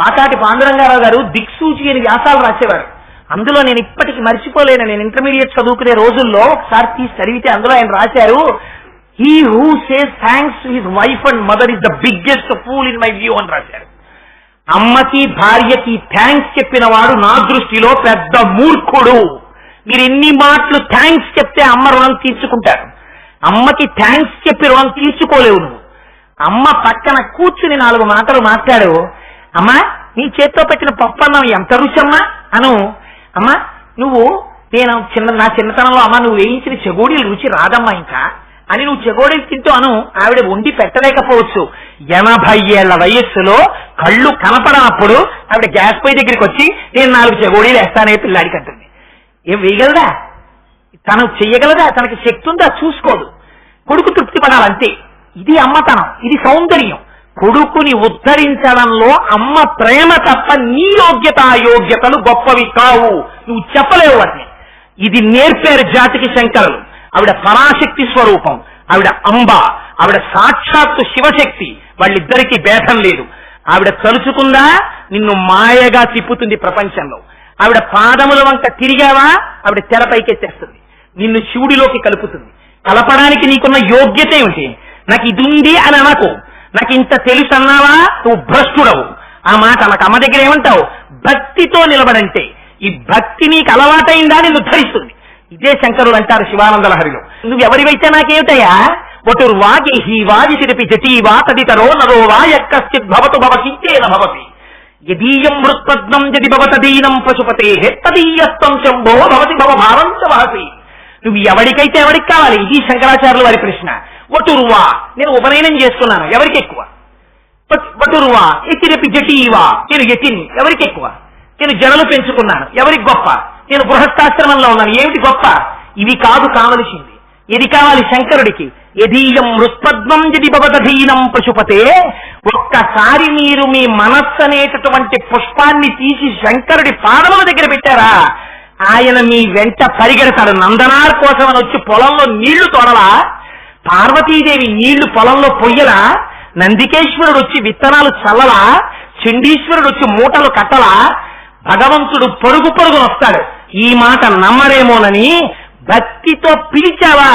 Speaker 2: పాకాటి పాండురంగారావు గారు దిక్సూచి అని వ్యాసాలు రాసేవారు. అందులో నేను ఇప్పటికి మర్చిపోలేను. నేను ఇంటర్మీడియట్ చదువుకునే రోజుల్లో ఒకసారి తీసి చదివితే అందులో ఆయన రాశారు, he who says thanks to his wife and mother is the biggest pool in my view అని రాశారు. అమ్మకి భార్యకి థ్యాంక్స్ చెప్పిన వాడు నా దృష్టిలో పెద్ద మూర్ఖుడు. మీరు ఎన్ని మాటలు థ్యాంక్స్ చెప్తే అమ్మ రుణం తీర్చుకుంటారు. అమ్మకి థ్యాంక్స్ చెప్పి రుణం తీర్చుకోలేవు నువ్వు. అమ్మ పక్కన కూర్చుని 4 మాటలు మాట్లాడు. అమ్మా నీ చేత్తో పెట్టిన పప్పు అన్నం ఎంత రుచమ్మా అను. అమ్మా నువ్వు నా చిన్నతనంలో అమ్మ నువ్వు వేయించిన చెగోడీలు రుచి రాదమ్మా ఇంకా అని నువ్వు చెగోడీలు తింటూ అను. ఆవిడ వండి పెట్టలేకపోవచ్చు. 80 ఏళ్ల వయస్సులో కళ్ళు కనపడనప్పుడు ఆవిడ గ్యాస్ పొయ్యి దగ్గరికి వచ్చి నేను 4 చెగోడీలు వేస్తానే పిల్లాడికి అంటుంది. ఏం వేయగలదా? తను చెయ్యగలదా? తనకి శక్తి ఉందా? చూసుకోదు. కొడుకు తృప్తి పడాలంతే. ఇది అమ్మతనం, ఇది సౌందర్యం. కొడుకుని ఉద్ధరించడంలో అమ్మ ప్రేమ తప్ప నీ యోగ్యత అయోగ్యతలు గొప్పవి కావు. నువ్వు చెప్పలేవు వాటిని. ఇది నేర్పారు జాతికి శంకరులు. ఆవిడ పరాశక్తి స్వరూపం, ఆవిడ అంబ, ఆవిడ సాక్షాత్తు శివశక్తి. వాళ్ళిద్దరికీ భేదం లేదు. ఆవిడ తలుచుకుందా నిన్ను మాయగా తిప్పుతుంది ప్రపంచంలో. ఆవిడ పాదముల వంక తిరిగావా ఆవిడ తెరపైకెత్తేస్తుంది, నిన్ను శివుడిలోకి కలుపుతుంది. కలపడానికి నీకున్న యోగ్యత ఏమిటి? నాకు ఇది ఉంది అని అనకు. నాకు ఇంత తెలుసు అన్నావా నువ్వు భ్రష్టుడవు. ఆ మాట నాకు అమ్మ దగ్గర ఏమంటావు? భక్తితో నిలబడంటే ఈ భక్తి నీకు అలవాటైందా నిన్ను ధరిస్తుంది. ఇదే శంకరులు అంటారు శివానంద లహరిలో. నువ్వెవరివైతే నాకేమిటయా వటుర్వాగి హీ వాగి శిరపి జటీవా తదితరో నరో వా యక్కశ్చిత్ భవతు భవకించేన భవతి యదీయం మృత్పద్మం యది భవతదీనం పశుపతే తదీయస్తం శంభో భవతి భవభారం చ వహసి. నువ్వు ఎవరికైతే ఎవరికి కావాలి? ఇది శంకరాచార్యుల వారి ప్రశ్న. వటుర్వా నేను ఉపనయనం చేసుకున్నాను, ఎవరికి ఎక్కువ? వటుర్వా ఎతిరపి జటీవా నేను యతిని, ఎవరికి ఎక్కువ? నేను జడలు పెంచుకున్నాను, ఎవరికి గొప్ప? నేను గృహస్థాశ్రమంలో ఉన్నాను, ఏమిటి గొప్ప? ఇవి కాదు కావలసింది. ఇది కావాలి శంకరుడికి. యదీయం మృత్పద్మం యది భవతదీనం పశుపతే. ఒక్కసారి మీరు మీ మనస్సు అనేటటువంటి పుష్పాన్ని తీసి శంకరుడి పాదముల దగ్గర పెట్టారా ఆయన మీ వెంట పరిగెడతాడు. నందనార్ కోసం అని వచ్చి పొలంలో నీళ్లు తోడలా? పార్వతీదేవి నీళ్లు పొలంలో పొయ్యలా? నందికేశ్వరుడు వచ్చి విత్తనాలు చల్లలా? చండీశ్వరుడు వచ్చి మూటలు కట్టలా? భగవంతుడు పరుగున వస్తాడు. ఈ మాట నమ్మరేమోనని భక్తితో పిలిచావా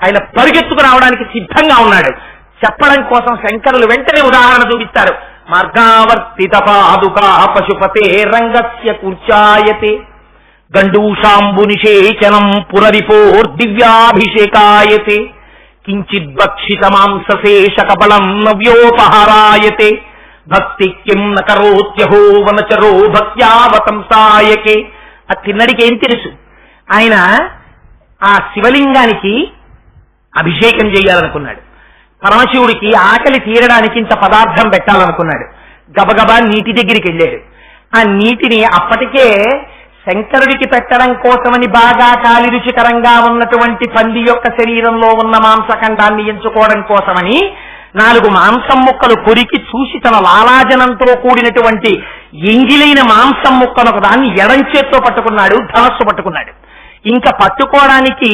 Speaker 2: ఆయన పరిగెత్తుకు రావడానికి సిద్ధంగా ఉన్నాడు. చెప్పడం కోసం శంకరులు వెంటనే ఉదాహరణ చూపిస్తారు. మార్గావర్తిత పాదుకా పశుపతే రంగస్య కూర్చాయతే గండూషాంబు నిషేచనం పురరిపోర్దివ్యాభిషేకాయతే కించిద్భక్షిత మాంసశేష కబలం నవ్యోపహారాయతే భక్తి కిం నకరోత్యహో వనచరో భక్త్యావతంసాయకే. ఆ తిన్నడికి ఏం తెలుసు? ఆయన ఆ శివలింగానికి అభిషేకం చేయాలనుకున్నాడు. పరమశివుడికి ఆకలి తీరడానికి ఇంత పదార్థం పెట్టాలనుకున్నాడు. గబగబా నీటి దగ్గరికి వెళ్ళాడు. ఆ నీటిని అప్పటికే శంకరుడికి పెట్టడం కోసమని బాగా కాలి రుచికరంగా ఉన్నటువంటి పంది యొక్క శరీరంలో ఉన్న మాంసఖండాన్ని ఎంచుకోవడం కోసమని 4 మాంసం ముక్కలు కొరికి చూసి తన లాలాజనంతో కూడినటువంటి ఎంగిలైన మాంసం ముక్కను ఒక దాన్ని ఎడం చేత్తో పట్టుకున్నాడు, ధనస్సు పట్టుకున్నాడు. ఇంకా పట్టుకోవడానికి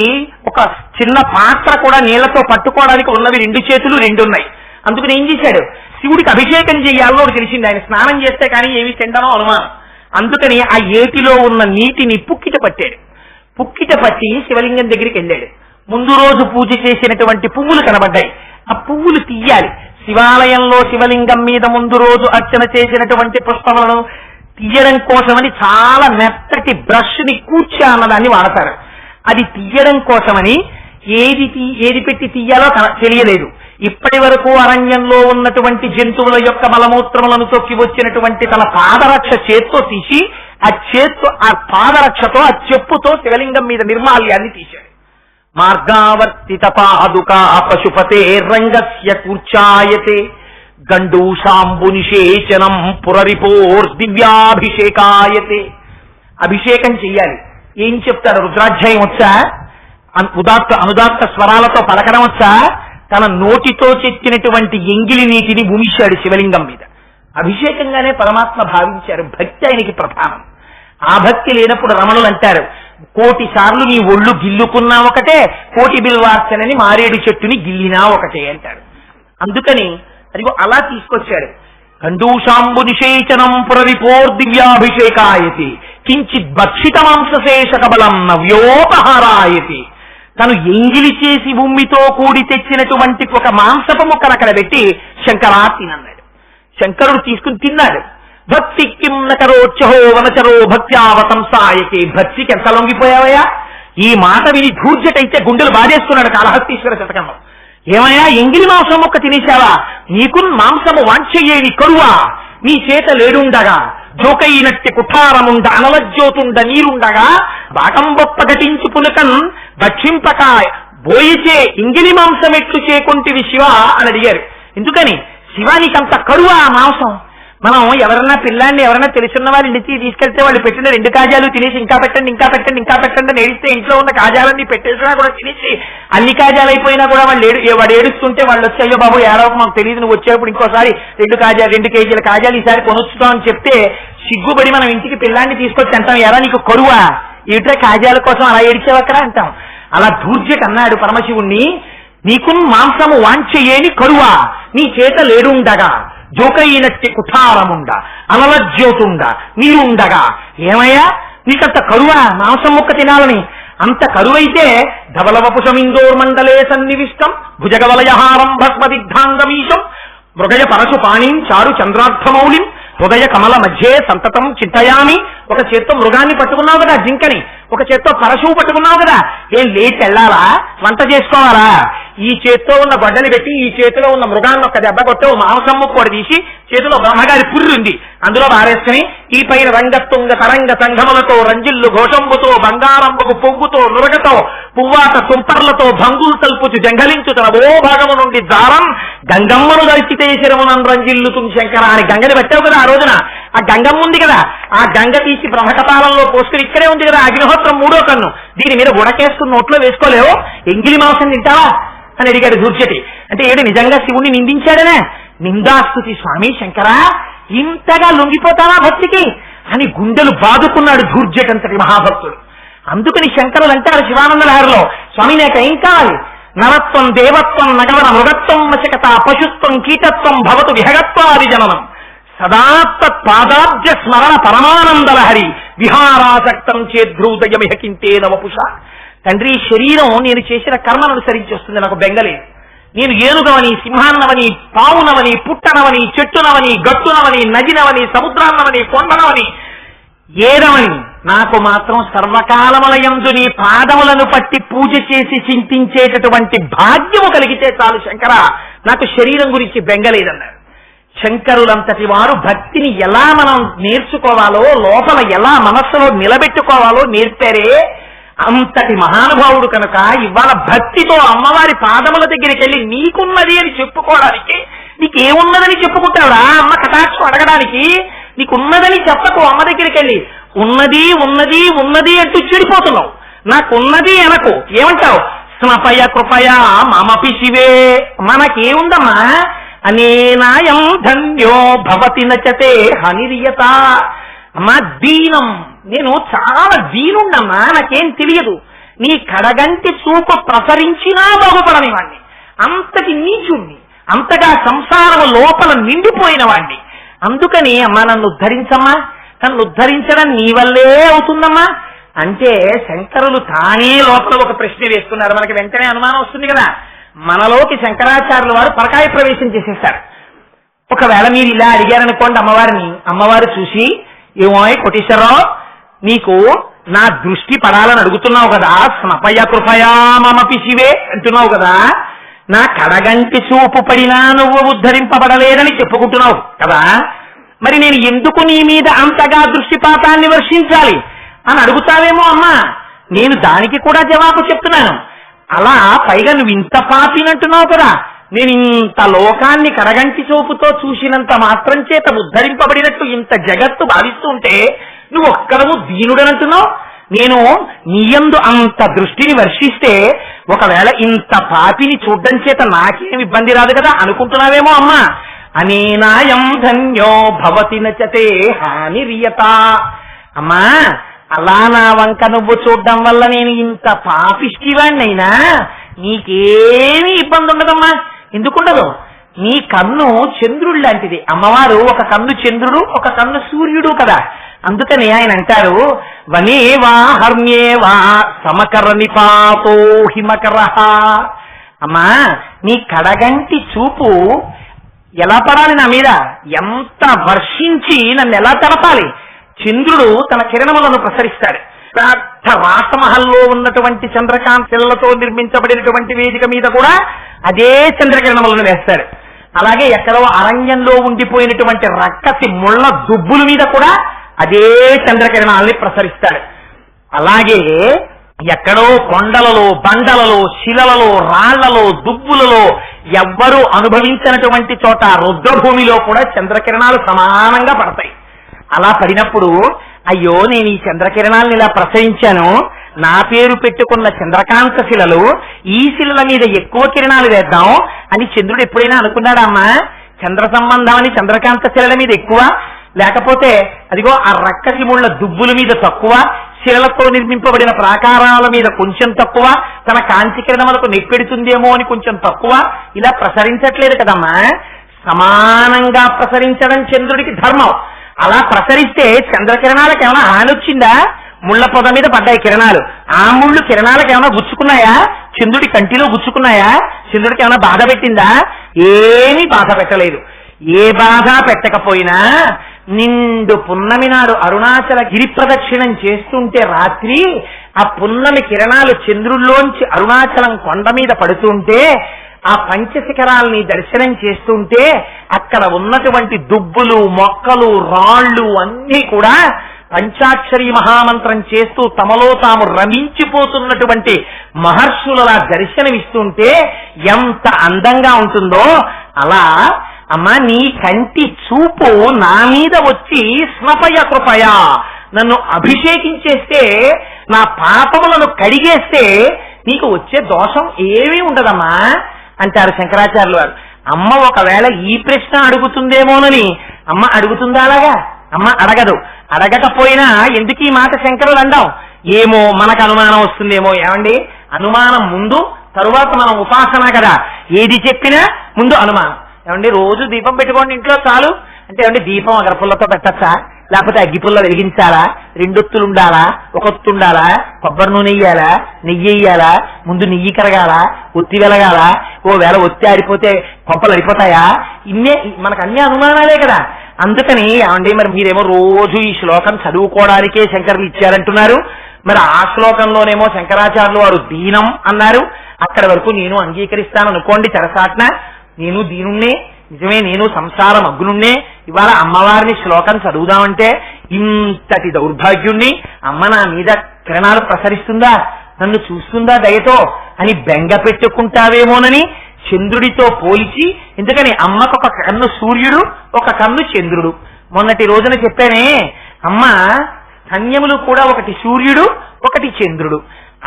Speaker 2: ఒక చిన్న పాత్ర కూడా నీళ్లతో పట్టుకోవడానికి ఉన్నవి 2 చేతులు 2 ఉన్నాయి. అందుకని ఏం చేశాడు, శివుడికి అభిషేకం చేయాలో తెలిసింది. ఆయన స్నానం చేస్తే కానీ ఏమి తిండనో అనుమానం. అందుకని ఆ ఏటిలో ఉన్న నీటిని పుక్కిట పట్టాడు. పుక్కిట పట్టి శివలింగం దగ్గరికి వెళ్ళాడు. ముందు రోజు పూజ చేసినటువంటి పువ్వులు కనబడ్డాయి. ఆ పువ్వులు తీయాలి. శివాలయంలో శివలింగం మీద ముందు రోజు అర్చన చేసినటువంటి పుష్పములను తీయడం కోసమని చాలా మెత్తటి బ్రష్ ని కూర్చ అన్నదాన్ని వాడతారు. అది తీయడం కోసమని ఏది పెట్టి తీయాలో తెలియలేదు. ఇప్పటి వరకు అరణ్యంలో ఉన్నటువంటి జంతువుల యొక్క మలమూత్రములను తొక్కి వచ్చినటువంటి తన పాదరక్ష చేత్తో తీసి ఆ పాదరక్షతో ఆ చెప్పుతో శివలింగం మీద నిర్మాల్యాన్ని తీశాడు. మార్గావర్తిత పాదుకా పశుపతే రంగస్య కూర్చాయతే గండూషాంబు నిషేచనం పురరిపోర్దివ్యాభిషేకాయతే. అభిషేకం చెయ్యాలి. ఏం చెప్తారు? రుద్రాధ్యాయం వచ్చా? అనుదాత్త స్వరాలతో పలకడం వచ్చా? తన నోటితో చెక్కినటువంటి ఎంగిలి నీటిని భూమిశాడు శివలింగం మీద. అభిషేకంగానే పరమాత్మ భావించారు. భక్తి ఆయనకి ప్రధానం. ఆ భక్తి లేనప్పుడు రమణులు అంటారు, 1,000 సార్లు నీ ఒళ్ళు గిల్లుకున్నా ఒకటే, 1,000 బిల్వార్చనని మారేడు చెట్టుని గిల్లినా ఒకటే అంటారు. అందుకని అదిగో అలా తీసుకొచ్చాడు. కండూషాంబు నిషేచనం పురరిపోర్దివ్యాభిషేకాయతి కించిత్ భక్షిత మాంసశేష కబలం నవ్యోపహారాయతి. తను ఎంగిలి చేసి భూమితో కూడి తెచ్చినటువంటి ఒక మాంసపు ముక్కను అక్కడ పెట్టి శంకరా తినన్నాడు. శంకరుడు తీసుకుని తిన్నాడు. భక్తి కిం నకరోచ్చహో వనచరో భక్త్యావతంసాయకే. భక్తికి ఎంత లొంగిపోయావయ్యా? ఈ మాట విని ధూర్జటైతే గుండెలు బాధేసుకున్నాడు కాళహస్తీశ్వర శతకంలో. ఏమయ్యా, ఎంగిలి మాంసం ముక్క తినేశావా? నీకు మాంసము వాంఛయ్యేవి కరువా? నీ చేత లేడుండగా జోకైనట్టి కుఠారముండ అనలజ్యోతుండ నీరుండగా బాటంబొప్ప ఘటించు పునకన్ భక్షింపక బోయిచే ఇంగిలి మాంసం ఎట్లు చేకుంటివి శివ అని అడిగారు. ఎందుకని శివానికంత కరువా ఆ మాంసం? మనం ఎవరన్నా పిల్లాన్ని ఎవరన్నా తెలిసిన వాళ్ళు ఇంటికి తీసుకెళ్తే వాళ్ళు పెట్టిన 2 కాజాలు తినేసి ఇంకా పెట్టండి ఇంకా పెట్టండి ఇంకా పెట్టండి అని ఏడిస్తే ఇంట్లో ఉన్న కాజాలన్నీ పెట్టేసినా కూడా తినేసి అన్ని కాజాలు అయిపోయినా కూడా వాడు ఏడుస్తుంటే వాళ్ళు వచ్చి అయ్యో బాబు ఏడవకు మాకు తెలియదు, నువ్వు వచ్చేప్పుడు ఇంకోసారి 2 కేజీల కాజాలు ఈసారి కొనుచ్చుతాం అని చెప్తే సిగ్గుబడి మనం ఇంటికి పిల్లాన్ని తీసుకొచ్చి అంటాం, ఎరా నీకు కరువా? ఏమిటో కాజాల కోసం అలా ఏడిచేవక్కరా అంటాం. అలా ధూర్జకి అన్నాడు పరమశివుణ్ణి, నీకు మాంసము వాంఛయేని కరువా? నీ చేత లేడుండగా జోకైనట్టి కుఠారముండ అనలజ్యోతుండ నీరుండగా ఏమయ్యా నీకంత కరువా మాంసం ముక్క తినాలని? అంత కరువైతే ధవలవపుషమిందోర్మండలే సన్నివిష్టం భుజగవలయహారం భస్మదిగ్ధాంగమీశం మృగయ పరశు పాణిం చారు చంద్రార్థమౌళిం హృదయ కమల మధ్యే సంతతం చింతయామి. ఒక చేత్తో మృగాన్ని పట్టుకున్నావు కదా, జింకని, ఒక చేత్తో పరశువు పట్టుకున్నావు కదా, ఏం లేచి వెళ్ళాలా? వంట చేసుకోవాలా? ఈ చేత్తో ఉన్న గొడ్డని పెట్టి ఈ చేతిలో ఉన్న మృగాన్ని ఒక దెబ్బ కొట్టి మాంసం ముక్కడు తీసి చేతిలో బ్రహ్మగారి పుర్రి ఉంది అందులో బారేసుకుని ఈ పైన రంగతుంగ తరంగ సంఘములతో రంజిల్లు ఘోషంబుతో బంగారంబుకు పొంగుతో నురగతో పువ్వాట తుంపర్లతో భంగులు తల్పుచు జంఘలించు తన ఓ భాగము నుండి దారం గంగమ్మను దర్శితే శిరమునం రంజిల్లుతు శంకర అని గంగని పెట్టావు కదా ఆ రోజున. ఆ గంగమ్మ ఉంది కదా, ఆ గంగ తీసి బ్రహ్మకపాలంలో పోసుకుని ఇక్కడే ఉంది కదా అగ్నిహోత్రం 3వ కన్ను, దీని మీద ఉడకేసుకుని నోట్లో వేసుకోలేవు, ఎంగిలి మాంసం తింటావా అని అడిగాడు ధూర్జటి. అంటే ఏడు నిజంగా శివుణ్ణి నిందించాడనే? నిందాస్తుతి స్వామి శంకరా, ఇంతగా లొంగిపోతావా భక్తికి అని గుండెలు బాదుకున్నాడు ధూర్జటంతటి మహాభక్తుడు. అందుకని శంకరులు అంటారు శివానంద లహరిలో, స్వామి నాకేం కావాలి? నరత్వం దేవత్వం నగవన మృగత్వం వశకత పశుత్వం కీటత్వం భవతు విహగత్వాది జననం సదాత్తత్ పాదాబ్జ స్మరణ పరమానందలహరి విహారాసక్తం చేద్రూదయమిహ కింతేన వపుష. తండ్రి, శరీరం నేను చేసిన కర్మను అనుసరించి వస్తుంది, నాకు బెంగలేదు. నేను ఏనుగవని, సింహాన్నవని, పావునవని, పుట్టనవని, చెట్టునవని, గట్టునవని, నదినవని, సముద్రాన్నవని, కొండనవని, ఏదవని, నాకు మాత్రం సర్వకాలములయందు నీ పాదములను పట్టి పూజ చేసి చింతించేటటువంటి భాగ్యము కలిగితే చాలు శంకర, నాకు శరీరం గురించి బెంగలేదన్నారు. శంకరులంతటి వారు భక్తిని ఎలా మనం నేర్చుకోవాలో, లోపల ఎలా మనస్సులో నిలబెట్టుకోవాలో నేర్పారే. అంతటి మహానుభావుడు కనుక ఇవాళ భక్తితో అమ్మవారి పాదముల దగ్గరికి వెళ్ళి నీకున్నది అని చెప్పుకోవడానికి, నీకేమున్నదని చెప్పుకుంటావురా అమ్మ కటాక్షం అడగడానికి? నీకున్నదని చెప్పకు, అమ్మ దగ్గరికి వెళ్ళి ఉన్నది ఉన్నది ఉన్నది అంటూ చెడిపోతున్నావు. నాకున్నది అనకు, ఏమంటావు? స్నపయ కృపయా మమపి శివే. మనకేముందమ్మా? అనేనాయం ధన్యో భవతి నచతే హనిరియత. అమ్మా దీనం, నేను చాలా దీనుండమ్మా, నాకేం తెలియదు. నీ కడగంటి చూపు ప్రసరించినా బాగుపడని వాణ్ణి, అంతటి నీచుణ్ణి, అంతగా సంసారం లోపల నిండిపోయిన వాణ్ణి. అందుకని అమ్మా నన్ను ఉద్ధరించమ్మా, నన్ను ఉద్ధరించడం నీ వల్లే అవుతుందమ్మా అంటే శంకరులు తానే లోపల ఒక ప్రశ్న వేస్తున్నారు. మనకి వెంటనే అనుమానం వస్తుంది కదా. మనలోకి శంకరాచార్యుల వారు పరకాయ ప్రవేశం చేసేస్తారు. ఒకవేళ మీరు ఇలా అడిగారనుకోండి అమ్మవారిని, అమ్మవారు చూసి, ఏమో కోటేశ్వరరావు నీకు నా దృష్టి పడాలని అడుగుతున్నావు కదా, స్నపయ కృపయా మమపి శివే అంటున్నావు కదా, నా కడగంటి చూపు పడినా నువ్వు ఉద్ధరింపబడలేదని చెప్పుకుంటున్నావు కదా, మరి నేను ఎందుకు నీ మీద అంతగా దృష్టిపాతాన్ని వర్షించాలి అని అడుగుతావేమో అమ్మా. నేను దానికి కూడా జవాబు చెప్తున్నాను. అలా పైగా నువ్వు ఇంత పాపినంటున్నావు కదా, నేను ఇంత లోకాన్ని కడగంటి చూపుతో చూసినంత మాత్రం చేత ఉద్ధరింపబడినట్టు ఇంత జగత్తు భావిస్తూ ఉంటే నువ్వు ఒక్కడవు దీనుడనంటున్నావు. నేను నీయందు అంత దృష్టిని వర్షిస్తే ఒకవేళ ఇంత పాపిని చూడ్డం చేత నాకేం ఇబ్బంది రాదు కదా అనుకుంటున్నావేమో అమ్మా. అనేనాయం ధన్యో భవతి నచతే హానిరియత. అమ్మా అలా నా వంక నువ్వు చూడడం వల్ల నేను ఇంత పాపిష్టివాణ్ణైనా నీకేమీ ఇబ్బంది ఉండదమ్మా. ఎందుకుండదు? నీ కన్ను చంద్రుడు లాంటిది. అమ్మవారు ఒక కన్ను చంద్రుడు, ఒక కన్ను సూర్యుడు కదా. అందుకని ఆయన అంటారు, వనేవా హర్మ్యేవా సమకర నిపాతో హిమకర. అమ్మా నీ కడగంటి చూపు ఎలా పడాలి నా మీద, ఎంత వర్షించి నన్ను ఎలా తడపాలి. చంద్రుడు తన కిరణములను ప్రసరిస్తాడు. పెద్ద రాసమహల్లో ఉన్నటువంటి చంద్రకాంతిలతో నిర్మించబడినటువంటి వేదిక మీద కూడా అదే చంద్రకిరణములను వేస్తాడు. అలాగే ఎక్కడో అరణ్యంలో ఉండిపోయినటువంటి రక్కసి ముళ్ళ దుబ్బుల మీద కూడా అదే చంద్రకిరణాలని ప్రసరిస్తాడు. అలాగే ఎక్కడో కొండలలో, బండలలో, శిలలలో, రాళ్లలో, దుబ్బులలో ఎవ్వరూ అనుభవించినటువంటి చోట రుద్రభూమిలో కూడా చంద్రకిరణాలు సమానంగా పడతాయి. అలా పడినప్పుడు అయ్యో నేను ఈ చంద్రకిరణాలను ఇలా ప్రసరించాను, నా పేరు పెట్టుకున్న చంద్రకాంత శిలలు, ఈ శిలల మీద ఎక్కువ కిరణాలు వేద్దాం అని చంద్రుడు ఎప్పుడైనా అనుకున్నాడా అమ్మా? చంద్ర సంబంధం అని చంద్రకాంత శిలల మీద ఎక్కువ, లేకపోతే అదిగో ఆ రక్కసి ముళ్ళ దుబ్బుల మీద తక్కువ, శిలలతో నిర్మింపబడిన ప్రాకారాల మీద కొంచెం తక్కువ, తన కాంతి కిరణములకు నెప్పెడుతుందేమో అని కొంచెం తక్కువ, ఇలా ప్రసరించట్లేదు కదమ్మా. సమానంగా ప్రసరించడం చంద్రుడికి ధర్మం. అలా ప్రసరిస్తే చంద్రకిరణాలకు ఏమైనా హాని వచ్చిందా? ముళ్ల పొద మీద పడ్డాయి కిరణాలు, ఆ ముళ్ళు కిరణాలకు ఏమైనా గుచ్చుకున్నాయా? చంద్రుడి కంటిలో గుచ్చుకున్నాయా? చంద్రుడికి ఏమైనా బాధ పెట్టిందా? ఏమీ బాధ పెట్టలేదు. ఏ బాధ పెట్టకపోయినా నిండు పున్నమి నాడు అరుణాచల గిరి ప్రదక్షిణం చేస్తుంటే రాత్రి ఆ పున్నమి కిరణాలు చంద్రుల్లోంచి అరుణాచలం కొండ మీద పడుతుంటే, ఆ పంచశిఖరాల్ని దర్శనం చేస్తుంటే అక్కడ ఉన్నటువంటి దుబ్బులు, మొక్కలు, రాళ్లు అన్నీ కూడా పంచాక్షరి మహామంత్రం చేస్తూ తమలో తాము రమించిపోతున్నటువంటి మహర్షులలా దర్శనమిస్తుంటే ఎంత అందంగా ఉంటుందో. అలా అమ్మా నీ కంటి చూపు నా మీద వచ్చి స్నపయ కృపయ నన్ను అభిషేకించేస్తే, నా పాపములను కడిగేస్తే నీకు వచ్చే దోషం ఏమీ ఉండదమ్మా అంటారు శంకరాచార్యులు వారు. అమ్మ ఒకవేళ ఈ ప్రశ్న అడుగుతుందేమోనని అమ్మ అడుగుతుందా? అలాగా అమ్మ అడగదు. అడగకపోయినా ఎందుకు ఈ మాట శంకరులు అంటాం? ఏమో మనకు అనుమానం వస్తుందేమో. ఏమండి, అనుమానం ముందు, తరువాత మనం ఉపాసన కదా. ఏది చెప్పినా ముందు అనుమానం. ఏమండి రోజు దీపం పెట్టుకోండి ఇంట్లో చాలు అంటే, ఏమండి దీపం అగరపుల్లతో పెట్టచ్చా, లేకపోతే అగ్గిపుల్ల వెలిగించాలా, రెండొత్తులు ఉండాలా, ఒకొత్తు ఉండాలా, కొబ్బరి నూనె వేయాలా, నెయ్యి వేయాలా, ముందు నెయ్యి కరగాల, ఒత్తి వెలగాల, ఓ వేళ ఒత్తి ఆడిపోతే కొంపలు అడిపోతాయా? ఇన్నే మనకు అన్ని అనుమానాలే కదా. అందుకని ఏమండి మరి మీరేమో రోజు ఈ శ్లోకం చదువుకోవడానికే శంకరులు ఇచ్చారంటున్నారు. మరి ఆ శ్లోకంలోనేమో శంకరాచార్యులు వారు దీనం అన్నారు. అక్కడి వరకు నేను అంగీకరిస్తాను అనుకోండి తెరసాట్న. నేను దీనుణ్ణే, నిజమే, నేను సంసారం అగ్నుణ్ణే. ఇవాళ అమ్మవారిని శ్లోకం చదువుదామంటే ఇంతటి దౌర్భాగ్యుణ్ణి, అమ్మ నా మీద కిరణాలు ప్రసరిస్తుందా, నన్ను చూస్తుందా దయతో అని బెంగ పెట్టుకుంటావేమోనని చంద్రుడితో పోల్చి. ఎందుకని అమ్మకు ఒక కన్ను సూర్యుడు, ఒక కన్ను చంద్రుడు. మొన్నటి రోజున చెప్పానే, అమ్మ స్తన్యములు కూడా ఒకటి సూర్యుడు, ఒకటి చంద్రుడు.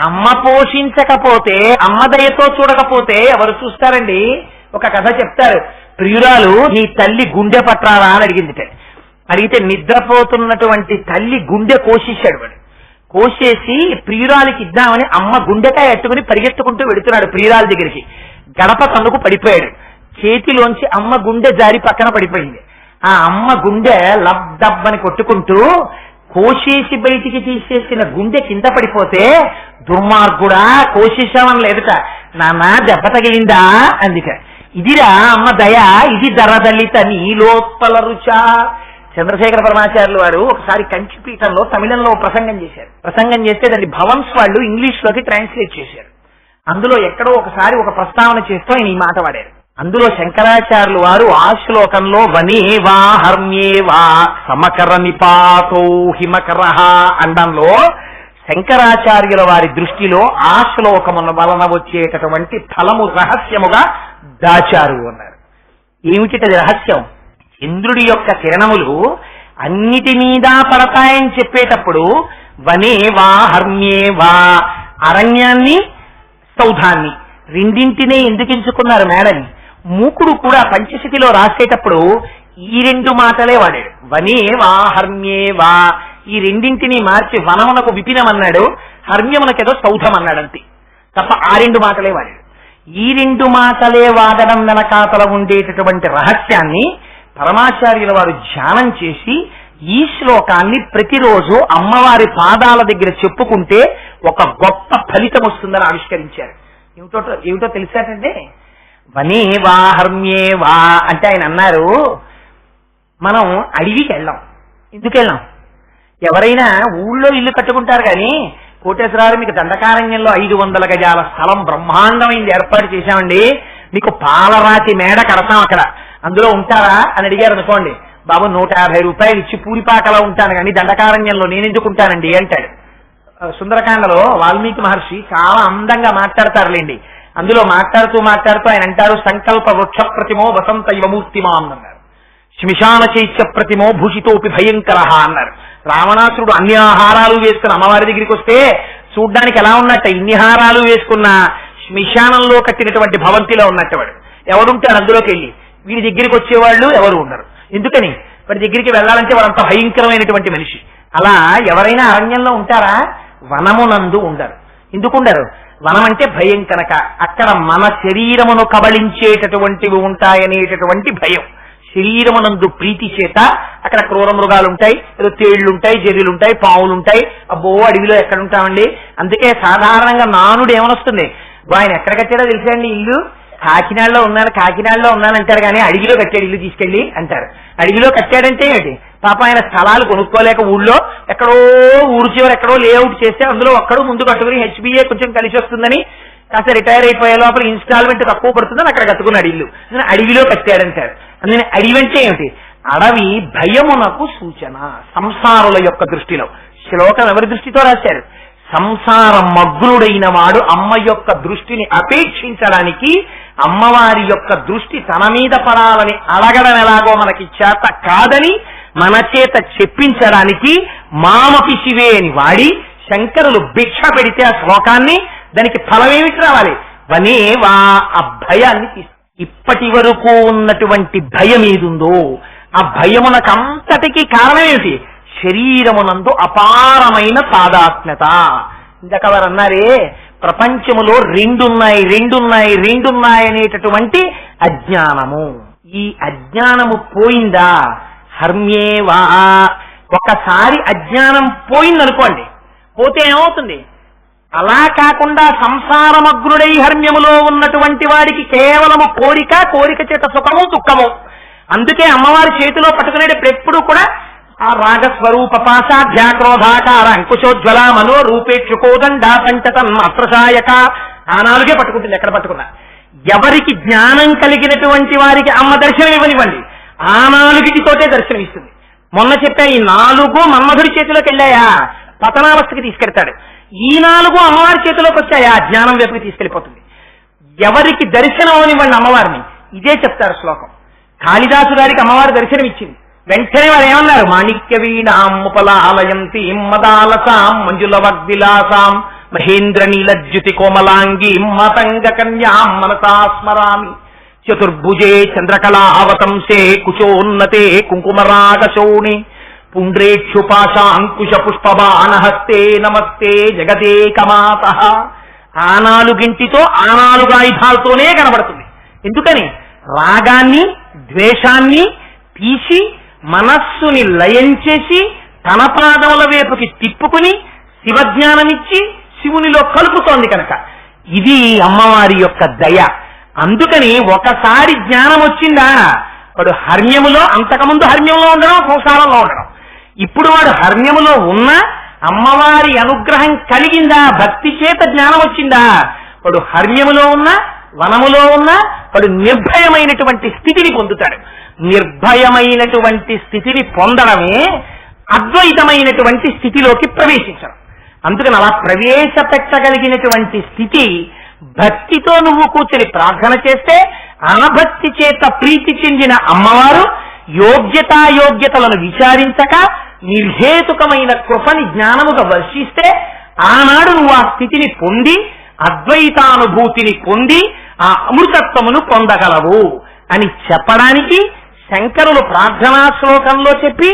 Speaker 2: అమ్మ పోషించకపోతే, అమ్మ దయతో చూడకపోతే ఎవరు చూస్తారండి? ఒక కథ చెప్తారు. ప్రియురాలు, నీ తల్లి గుండె పట్టాలా అని అడిగిందిట. అడిగితే నిద్రపోతున్నటువంటి తల్లి గుండె కోసేశాడు వాడు. కోసేసి ప్రియురాలికి ఇద్దామని అమ్మ గుండెకాయ అట్టుకుని పరిగెత్తుకుంటూ వెడుతున్నాడు ప్రియురాలి దగ్గరికి. గడప తన్నుకు పడిపోయాడు. చేతిలోంచి అమ్మ గుండె జారి పక్కన పడిపోయింది. ఆ అమ్మ గుండె లబ్డబ్బని కొట్టుకుంటూ కోసేసి బయటికి తీసేసిన గుండె కింద పడిపోతే, దుర్మార్గుడా కోసేశామని లేదుట, నాన్న దెబ్బ తగిలిందా అందుక. ఇదిరా అమ్మ దయ, ఇది దరదలిత నీలోత్పల రుచా. చంద్రశేఖర పరమాచార్యులు వారు ఒకసారి కంచిపీఠంలో తమిళంలో ప్రసంగం చేశారు. ప్రసంగం చేస్తే దాన్ని భవన్స్ వాళ్ళు ఇంగ్లీష్ లోకి ట్రాన్స్లేట్ చేశారు. అందులో ఎక్కడో ఒకసారి ఒక ప్రస్తావన చేస్తూ ఆయన ఈ మాట వాడారు. అందులో శంకరాచార్యులు వారు ఆ శ్లోకంలో వనేవా హర్మ్యేవా సమకర నిపాతో హిమకరహ అండంలో శంకరాచార్యుల వారి దృష్టిలో ఆ శ్లోకముల వలన వచ్చేటటువంటి ఫలము రహస్యముగా దాచారు అన్నారు. ఏమిటిది రహస్యం? ఇంద్రుడి యొక్క కిరణములు అన్నిటి మీద పడతాయని చెప్పేటప్పుడు వనేవా హర్మ్యేవా, అరణ్యాన్ని సౌధాన్ని రెండింటినే ఎందుకు ఎంచుకున్నారు మేడని? మూకుడు కూడా పంచశతిలో రాసేటప్పుడు ఈ రెండు మాటలే వాడాడు. వనేవా హర్మ్యేవా, ఈ రెండింటినీ మార్చి వనమునకు విపినమన్నాడు, హర్మ్యమునకేదో సౌధం అన్నాడు అంతే తప్ప ఆ రెండు మాటలే వాడాడు. ఈ రెండు మాటలే వాడడం వెనకాతల ఉండేటటువంటి రహస్యాన్ని పరమాచార్యుల వారు ధ్యానం చేసి ఈ శ్లోకాన్ని ప్రతిరోజు అమ్మవారి పాదాల దగ్గర చెప్పుకుంటే ఒక గొప్ప ఫలితం వస్తుందని ఆవిష్కరించారు. ఏమిటో తెలిసాటంటే, వనేవా హర్మ్యేవా అంటే ఆయన అన్నారు, మనం అడవికి వెళ్ళాం. ఎందుకు వెళ్ళాం? ఎవరైనా ఊళ్ళో ఇల్లు కట్టుకుంటారు కానీ, కోటేశ్వరాలు మీకు దండకారణ్యంలో 500 గజాల స్థలం బ్రహ్మాండమైంది ఏర్పాటు చేశామండి, మీకు పాలరాతి మేడ కడతాం అక్కడ, అందులో ఉంటారా అని అడిగారు అనుకోండి. బాబు 150 రూపాయలు ఇచ్చి పూరిపాకలా ఉంటాను కానీ దండకారణ్యంలో నేనెందుకు ఉంటానండి అంటాడు. సుందరకాండలో వాల్మీకి మహర్షి చాలా అందంగా మాట్లాడతారులేండి. అందులో మాట్లాడుతూ ఆయన అంటారు, సంకల్ప వృక్ష ప్రతిమో వసంత యువమూర్తిమా అన్నారు, శ్మశాన చైత్య ప్రతిమో భూషితోపి భయంకర అన్నారు. రావణాసురుడు అన్ని ఆహారాలు వేసుకుని అమ్మవారి దగ్గరికి వస్తే చూడ్డానికి ఎలా ఉన్నట్ట? ఇన్ని హారాలు వేసుకున్న శ్మశానంలో కట్టినటువంటి భవంతిలో ఉన్నట్టవాడు. ఎవడుంటాడు అందులోకి వెళ్ళి? వీడి దగ్గరికి వచ్చేవాళ్ళు ఎవరు ఉండరు. ఎందుకని? వాడి దగ్గరికి వెళ్ళాలంటే వాడంత భయంకరమైనటువంటి మనిషి. అలా ఎవరైనా అరణ్యంలో ఉంటారా? వనమునందు ఉండరు. ఎందుకుండరు? వనం అంటే భయం కనుక. అక్కడ మన శరీరమును కబళించేటటువంటివి ఉంటాయనేటటువంటి భయం. శరీరమునందు ప్రీతి చేత అక్కడ క్రూర మృగాలు ఉంటాయి, ఏదో తేళ్లుంటాయి, జర్రీలుంటాయి, పావులుంటాయి. అబ్బో అడవిలో ఎక్కడ ఉంటామండి. అందుకే సాధారణంగా నానుడు ఏమనొస్తుంది, ఆయన ఎక్కడ కట్టాడో తెలిసాండి ఇల్లు, కాకినాడలో ఉన్నాను అంటారు కానీ అడవిలో కట్టాడు ఇల్లు తీసుకెళ్లి అంటారు. అడవిలో కట్టాడంటే ఏంటి? పాప ఆయన స్థలాలు కొనుక్కోలేక ఊళ్ళో ఎక్కడో ఊరు చివరి ఎక్కడో లేఅవుట్ చేస్తే అందులో ఒక్కడు ముందు కట్టుకుని హెచ్బిఏ కొంచెం కలిసి వస్తుందని కాస్త రిటైర్ అయిపోయే లోపల ఇన్స్టాల్మెంట్ తక్కువ పడుతుందని అక్కడ కట్టుకున్నాడు ఇల్లు, అడవిలో కట్టాడంటారు. అందుకని అడవి అంటే ఏమిటి? అడవి భయమునకు సూచన సంసారుల యొక్క దృష్టిలో. శ్లోకం ఎవరి దృష్టితో రాశారు? సంసార మగ్నుడైన వాడు అమ్మ యొక్క దృష్టిని అపేక్షించడానికి, అమ్మవారి యొక్క దృష్టి తన మీద పడాలని అడగడం ఎలాగో మనకి చేత కాదని మన చేత చెప్పించడానికి మామపి శివే అని వాడి శంకరులు భిక్ష పెడితే ఆ శ్లోకాన్ని, దానికి ఫలమేమిటి రావాలి? వనేవా, ఆ భయాన్ని ఇప్పటి వరకు ఉన్నటువంటి భయం ఏదుందో ఆ భయమునకంతటికీ కారణం ఏమిటి? శరీరమునందు అపారమైన తాదాత్మ్యత. ఇందాక వారు అన్నారే, ప్రపంచములో రెండున్నాయి అనేటటువంటి అజ్ఞానము. ఈ అజ్ఞానము పోయిందా? హర్మ్యేవా. ఒకసారి అజ్ఞానం పోయిందనుకోండి, పోతే ఏమవుతుంది? అలా కాకుండా సంసారమగ్నుడై హర్మ్యములో ఉన్నటువంటి వాడికి కేవలము కోరిక చేత సుఖము దుఃఖము. అందుకే అమ్మవారి చేతిలో పట్టుకునేటప్పుడు ఎప్పుడు కూడా ఆ రాగస్వరూప పాశాధ్యాక్రోధాకార అంకుశోజ్వల మనో రూపేక్షుకోదండ పంచతన్ అప్రసాయక ఆ నాలుగే పట్టుకుంటుంది. ఎక్కడ పట్టుకున్నా ఎవరికి జ్ఞానం కలిగినటువంటి వారికి అమ్మ దర్శనం ఇవ్వనివ్వండి, ఆ నాలుగిటితోటే దర్శనం ఇస్తుంది. మొన్న చెప్పా, ఈ 4 మన్మధుడి చేతిలోకి వెళ్ళాయా పతనావస్థకి తీసుకెళ్తాడు, ఈ 4 అమ్మవారి చేతిలోకి వచ్చాయా జ్ఞానం వైపుకి తీసుకెళ్లిపోతుంది. ఎవరికి దర్శనం అవనివ్వండి అమ్మవారిని, ఇదే చెప్తారు శ్లోకం. కాళిదాసు గారికి అమ్మవారి దర్శనం ఇచ్చింది, వెంటనే వారు ఏమన్నారు? మాణిక్య వీణాం ఉపలాలయంతి మదాలసాం మంజుల వగ్విలాసాం మహేంద్ర నీలజ్యుతి కోమలాంగి మతంగ కన్యాం మనసా స్మరామి. చతుర్భుజే చంద్రకళావతంసే కుచోన్నతే కుంకుమరాగశోణి పుండ్రేక్షుపాశాంకుశ పుష్పబాణహస్తే నమస్తే జగదేకమాత. ఆ నాలుగింటితో ఆ నాలుగు ఆయుధాలతోనే కనబడుతుంది. ఎందుకని? రాగాన్ని ద్వేషాన్ని తీసి మనస్సుని లయం చేసి తన పాదముల వైపుకి తిప్పుకుని శివజ్ఞానమిచ్చి శివునిలో కలుపుతోంది కనుక ఇది అమ్మవారి యొక్క దయ. అందుకని ఒకసారి జ్ఞానం వచ్చిందా వాడు హర్మ్యములో, అంతకుముందు హర్మ్యంలో ఉండడం, సంసారంలో ఉండడం. ఇప్పుడు వాడు హర్మ్యములో ఉన్న అమ్మవారి అనుగ్రహం కలిగిందా, భక్తి చేత జ్ఞానం వచ్చిందా, వాడు హర్మ్యములో ఉన్న వనములో ఉన్న వాడు నిర్భయమైనటువంటి స్థితిని పొందుతాడు. నిర్భయమైనటువంటి స్థితిని పొందడమే అద్వైతమైనటువంటి స్థితిలోకి ప్రవేశించడం. అందుకని అలా ప్రవేశపెట్టగలిగినటువంటి స్థితి భక్తితో నువ్వు కూర్చొని ప్రార్థన చేస్తే ఆ భక్తి చేత ప్రీతి చెందిన అమ్మవారు యోగ్యతాయోగ్యతలను విచారించక నిర్హేతుకమైన కృపని జ్ఞానముగా వర్షిస్తే ఆనాడు నువ్వు ఆ స్థితిని పొంది అద్వైతానుభూతిని పొంది ఆ అమృతత్వమును పొందగలవు అని చెప్పడానికి శంకరులు ప్రార్థనా శ్లోకంలో చెప్పి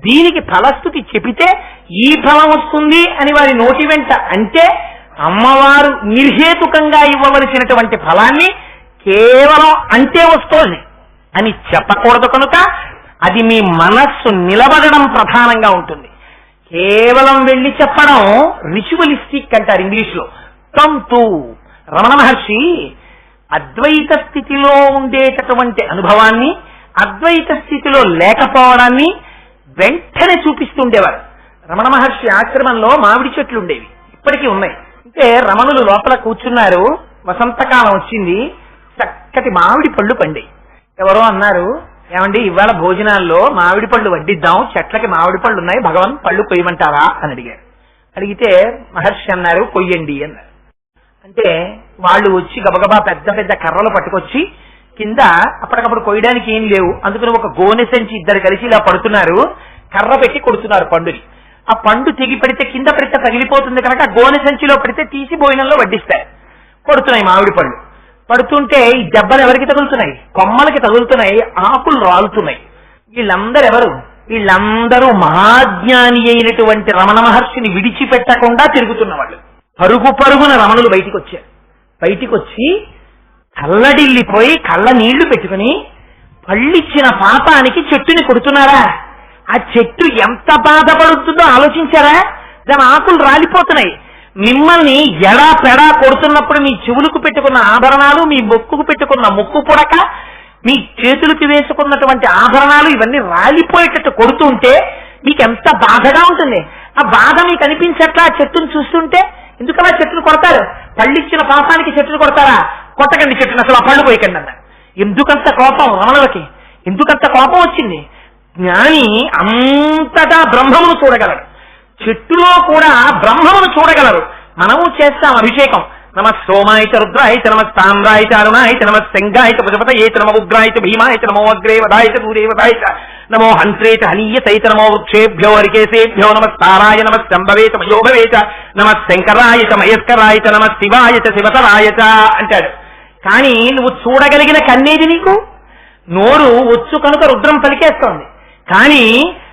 Speaker 2: దీనికి ఫలస్థుతి చెబితే ఈ ఫలం వస్తుంది అని వారి నోటి వెంట అంటే అమ్మవారు నిర్హేతుకంగా ఇవ్వవలసినటువంటి ఫలాన్ని కేవలం అంటే వస్తోంది అని చెప్పకూడదు కనుక అది మీ మనస్సు నిలబడడం ప్రధానంగా ఉంటుంది. కేవలం వెళ్ళి చెప్పడం రిచువలిస్టిక్ అంటారు ఇంగ్లీష్లో. తంతు రమణ మహర్షి అద్వైత స్థితిలో ఉండేటటువంటి అనుభవాన్ని అద్వైత స్థితిలో లేకపోవడాన్ని వెంటనే చూపిస్తుండేవారు. రమణ మహర్షి ఆశ్రమంలో మామిడి చెట్లు ఉండేవి, ఇప్పటికీ ఉన్నాయి. అంటే రమణులు లోపల కూర్చున్నారు, వసంతకాలం వచ్చింది, చక్కటి మామిడి పళ్ళు పండాయి. ఎవరో అన్నారు, ఏమండి ఇవాళ భోజనాల్లో మామిడి పళ్ళు వడ్డిద్దాం, చెట్లకి మామిడి పళ్ళు ఉన్నాయి, భగవాన్ పళ్ళు కొయ్యమంటారా అని అడిగారు. అడిగితే మహర్షి అన్నారు కొయ్యండి అన్నారు. అంటే వాళ్ళు వచ్చి గబగబా పెద్ద పెద్ద కర్రలు పట్టుకొచ్చి కింద అప్పటికప్పుడు కొయ్యడానికి ఏం లేవు, అందుకని ఒక గోనె సంచి ఇద్దరు కలిసి ఇలా పడుతున్నారు, కర్ర పెట్టి కొడుతున్నారు పండుని. ఆ పండు తెగి పడితే కింద పడితే తగిలిపోతుంది కనుక గోనె సంచిలో పడితే తీసి భోజనంలో వడ్డిస్తారు. కొడుతున్నాయి మామిడి పళ్ళు. పడుతుంటే ఈ దెబ్బలు ఎవరికి తగులుతున్నాయి? కొమ్మలకి తగులుతున్నాయి, ఆకులు రాలుతున్నాయి. వీళ్ళందరూ ఎవరు? వీళ్ళందరూ మహాజ్ఞాని అయినటువంటి రమణ మహర్షిని విడిచిపెట్టకుండా తిరుగుతున్న వాళ్ళు. పరుగు పరుగున రమణులు బయటికి వచ్చారు. బయటికి వచ్చి కళ్ళడిల్లిపోయి కళ్ళ నీళ్లు పెట్టుకుని పళ్ళిచ్చిన పాపానికి చెట్టుని కొడుతున్నారా? ఆ చెట్టు ఎంత బాధపడుతుందో ఆలోచించారా? దాని ఆకులు రాలిపోతున్నాయి. మిమ్మల్ని ఎడా పెడా కొడుతున్నప్పుడు మీ చెవులకు పెట్టుకున్న ఆభరణాలు, మీ మొక్కుకు పెట్టుకున్న ముక్కు పుడక, మీ చేతులకు వేసుకున్నటువంటి ఆభరణాలు ఇవన్నీ రాలిపోయేటట్టు కొడుతుంటే మీకు ఎంత బాధగా ఉంటుంది. ఆ బాధ మీకు అనిపించట్లా చెట్టును చూస్తుంటే? ఎందుకలా చెట్టును కొడతారు? పళ్ళిచ్చిన పాపానికి చెట్టును కొడతారా? కొట్టకండి చెట్టును, అసలు ఆ పళ్ళు పోయకండి అన్నారు. ఎందుకంత కోపం రమణులకి? ఎందుకంత కోపం వచ్చింది? జ్ఞాని అంతటా బ్రహ్మమును చూడగలడు, చెట్టులో కూడా బ్రహ్మమును చూడగలరు. మనము చేస్తాం అభిషేకం. నమ సోమాయ చ రుద్రాయ చ నమ తామ్రాయ చ అరుణాయ చ నమ శంగాయ చ పశుపతయే చ నమ ఉగ్రాయ చ భీమాయ చ నమో అగ్రే వదాయ చ దూరే వదాయ చ నమో హంత్రే చ హనీయతై చ నమో వృక్షేభ్యో హరికేశేభ్యో నమ తారాయ నమ శంభవే చ మయోభవే చ నమ శంకరాయ చ మయస్కరాయ చ నమ శివాయ చ శివతరాయ చ అంటాడు. కానీ నువ్వు చూడగలిగిన కన్నేది నీకు? నోరు వచ్చు కనుక రుద్రం పలికేస్తోంది. కానీ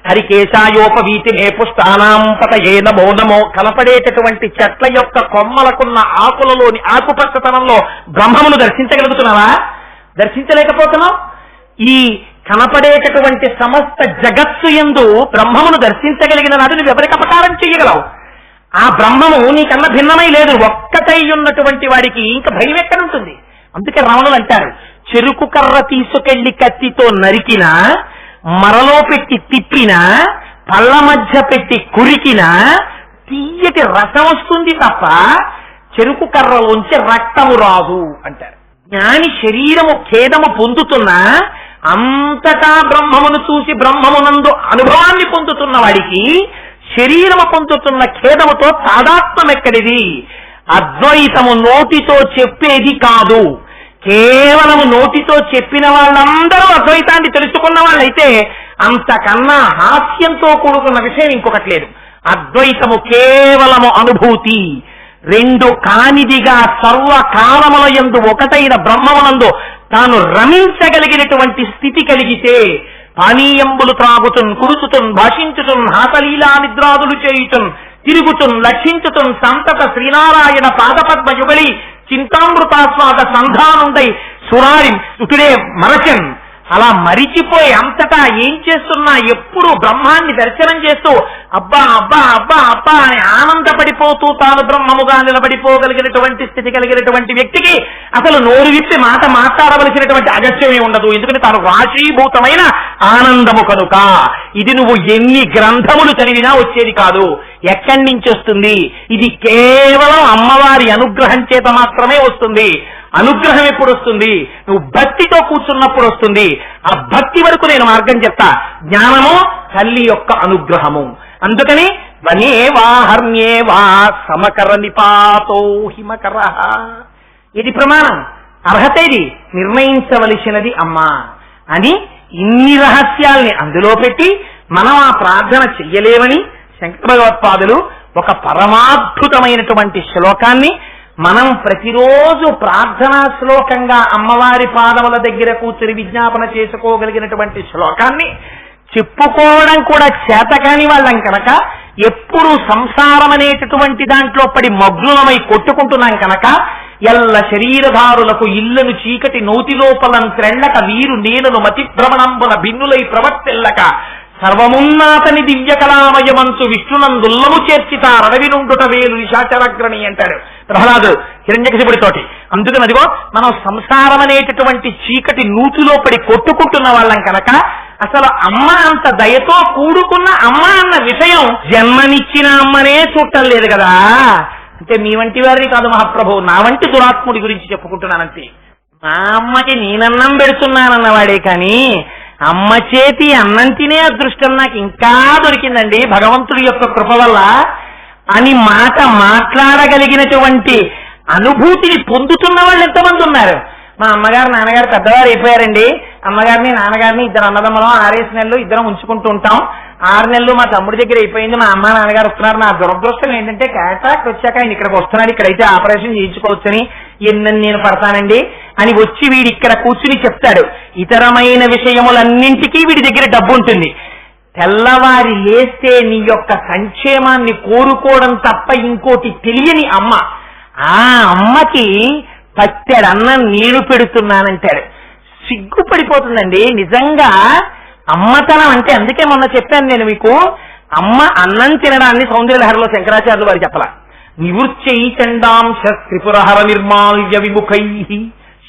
Speaker 2: హరికేశాయోపవీతి మే పుష్టానాం పతయే నమో నమో కనపడేటటువంటి చెట్ల యొక్క కొమ్మలకున్న ఆకులలోని ఆకుపచ్చతనంలో బ్రహ్మమును దర్శించగలుగుతున్నావా? దర్శించలేకపోతున్నావు. ఈ కనపడేటటువంటి సమస్త జగత్తు యందు బ్రహ్మమును దర్శించగలిగిన నాడు నువ్వు ఎవరికి అపకారం చెయ్యగలవు? ఆ బ్రహ్మము నీకన్నా భిన్నమై లేదు. ఒక్కటై ఉన్నటువంటి వాడికి ఇంకా భయం ఎక్కడుంటుంది? అందుకే రమణులు అంటారు, చెరుకు కర్ర తీసుకెళ్లి కత్తితో నరికినా, మరలో పెట్టి తిప్పినా, పళ్ళ మధ్య పెట్టి కురికినా తీయటి రసం వస్తుంది తప్ప చెరుకు కర్రలోంచి రక్తము రాదు అంటారు. జ్ఞాని శరీరము ఖేదము పొందుతున్నా అంతటా బ్రహ్మమును చూసి బ్రహ్మమునందు అనుభవాన్ని పొందుతున్న వాడికి శరీరము పొందుతున్న ఖేదముతో తాదాత్మ్యం ఎక్కడిది? అద్వైతము నోటితో చెప్పేది కాదు. కేవలము నోటితో చెప్పిన వాళ్ళందరూ అద్వైతాన్ని తెలుసుకున్న వాళ్ళైతే అంతకన్నా హాస్యంతో కూడుకున్న విషయం ఇంకొకటి లేదు. అద్వైతము కేవలము అనుభూతి. రెండు కానిదిగా సర్వకాలముల యందు ఒకటైన బ్రహ్మమునందు తాను రమించగలిగినటువంటి స్థితి కలిగితే పానీయంబులు త్రాగుతున్, కురుచుతున్, భాషించుతున్, హాసలీలా నిద్రాదులు చేయుతున్, తిరుగుతున్, లక్షించుతున్, సంతత శ్రీనారాయణ పాదపద్మ యుగళి చింతామృతాస్వాద సంధానుండై సురారి సుతుడే మరచన్. అలా మరిచిపోయి అంతటా ఏం చేస్తున్నా ఎప్పుడు బ్రహ్మాన్ని దర్శనం చేస్తూ అబ్బా అబ్బా అబ్బా అబ్బా అని ఆనందపడిపోతూ తాను బ్రహ్మముగా నిలబడిపోగలిగినటువంటి స్థితి కలిగినటువంటి వ్యక్తికి అసలు నోరు విప్పి మాట మాట్లాడవలసినటువంటి అగత్యమే ఉండదు. ఎందుకంటే తాను రాశీభూతమైన ఆనందము కనుక. ఇది నువ్వు ఎన్ని గ్రంథములు చదివినా వచ్చేది కాదు. ఎక్కడి నుంచి వస్తుంది? ఇది కేవలం అమ్మవారి అనుగ్రహం చేత మాత్రమే వస్తుంది. అనుగ్రహం ఎప్పుడు వస్తుంది? నువ్వు భక్తితో కూర్చున్నప్పుడు వస్తుంది. ఆ భక్తి వరకు నేను మార్గం చెప్తా. జ్ఞానము తల్లి యొక్క అనుగ్రహము. అందుకని వనేవా హర్మ్యేవా సమకర నిపాతో హిమకర. ఇది ప్రమాణం. అర్హత ఇది నిర్ణయించవలసినది అమ్మా అని ఇన్ని రహస్యాల్ని అందులో పెట్టి మనం ఆ ప్రార్థన చెయ్యలేమని శంకర భగవత్పాదులు ఒక పరమాద్భుతమైనటువంటి శ్లోకాన్ని మనం ప్రతిరోజు ప్రార్థనా శ్లోకంగా అమ్మవారి పాదముల దగ్గర కూర్చుని విజ్ఞాపన చేసుకోగలిగినటువంటి శ్లోకాన్ని చెప్పుకోవడం కూడా చేతకాని వాళ్ళం కనుక, ఎప్పుడు సంసారం అనేటటువంటి దాంట్లో పడి మగ్నులమై కొట్టుకుంటున్నాం కనుక, ఎల్ల శరీరధారులకు ఇళ్లను చీకటి నోతిలోపలం త్రెండక వీరు నేనను మతి భ్రమణంబున భిన్నులై ప్రవర్తిల్లక సర్వమున్నాతని దివ్యకళామయమంచు విష్ణునందుల్లము చేర్చితారడవి నుండుట వేలు నిశాచరగ్రణి అంటాడు ప్రహ్లాదుడు హిరణ్యకశిపుడితోటి. అందుకని అదిగో మనం సంసారం అనేటటువంటి చీకటి నూతిలో పడి కొట్టుకుంటున్న వాళ్ళం కనుక అసలు అమ్మ అంత దయతో కూడుకున్న అమ్మ అన్న విషయం జన్మనిచ్చిన అమ్మనే చూడటం లేదు కదా. అంటే మీ వంటి వారిని కాదు మహాప్రభు, నా వంటి దురాత్ముడి గురించి చెప్పుకుంటున్నానంతే. మా అమ్మకి నేనన్నం పెడుతున్నానన్నవాడే కానీ అమ్మ చేతి అన్నం తినే అదృష్టం నాకు ఇంకా దొరికిందండి భగవంతుడి యొక్క కృప వల్ల అని మాట మాట్లాడగలిగినటువంటి అనుభూతిని పొందుతున్న వాళ్ళు ఎంతమంది ఉన్నారు. మా అమ్మగారు నాన్నగారు పెద్దవారు అయిపోయారండి. అమ్మగారిని నాన్నగారిని ఇద్దరు అన్నదమ్మలం 6 నెలలు ఇద్దరం ఉంచుకుంటూ ఉంటాం. 6 నెలలు మా తమ్ముడి దగ్గర అయిపోయింది. మా అమ్మ నాన్నగారు వస్తున్నారు. నా దురదృష్టం ఏంటంటే క్యాటాక్ట్ వచ్చాక ఆయన ఇక్కడికి వస్తున్నాడు, ఇక్కడైతే ఆపరేషన్ చేయించుకోవచ్చని ఎన్నని నేను పడతానండి అని వచ్చి వీడి ఇక్కడ కూర్చుని చెప్తాడు. ఇతరమైన విషయములన్నింటికీ వీడి దగ్గర డబ్బు ఉంటుంది. తెల్లవారి లేస్తే నీ యొక్క సంక్షేమాన్ని కోరుకోవడం తప్ప ఇంకోటి తెలియని అమ్మ. ఆ అమ్మకి పత్తెడన్నం నేను పెడుతున్నానంటాడు. సిగ్గుపడిపోతుందండి నిజంగా అమ్మతనం అంటే. అందుకే మొన్న చెప్పాను నేను మీకు, అమ్మ అన్నం తినడాన్ని సౌందర్యలహరిలో శంకరాచార్యులు వారు చెప్పలా. నివృత్యై చండాంశ త్రిపురహర నిర్మాల్య విముఖై.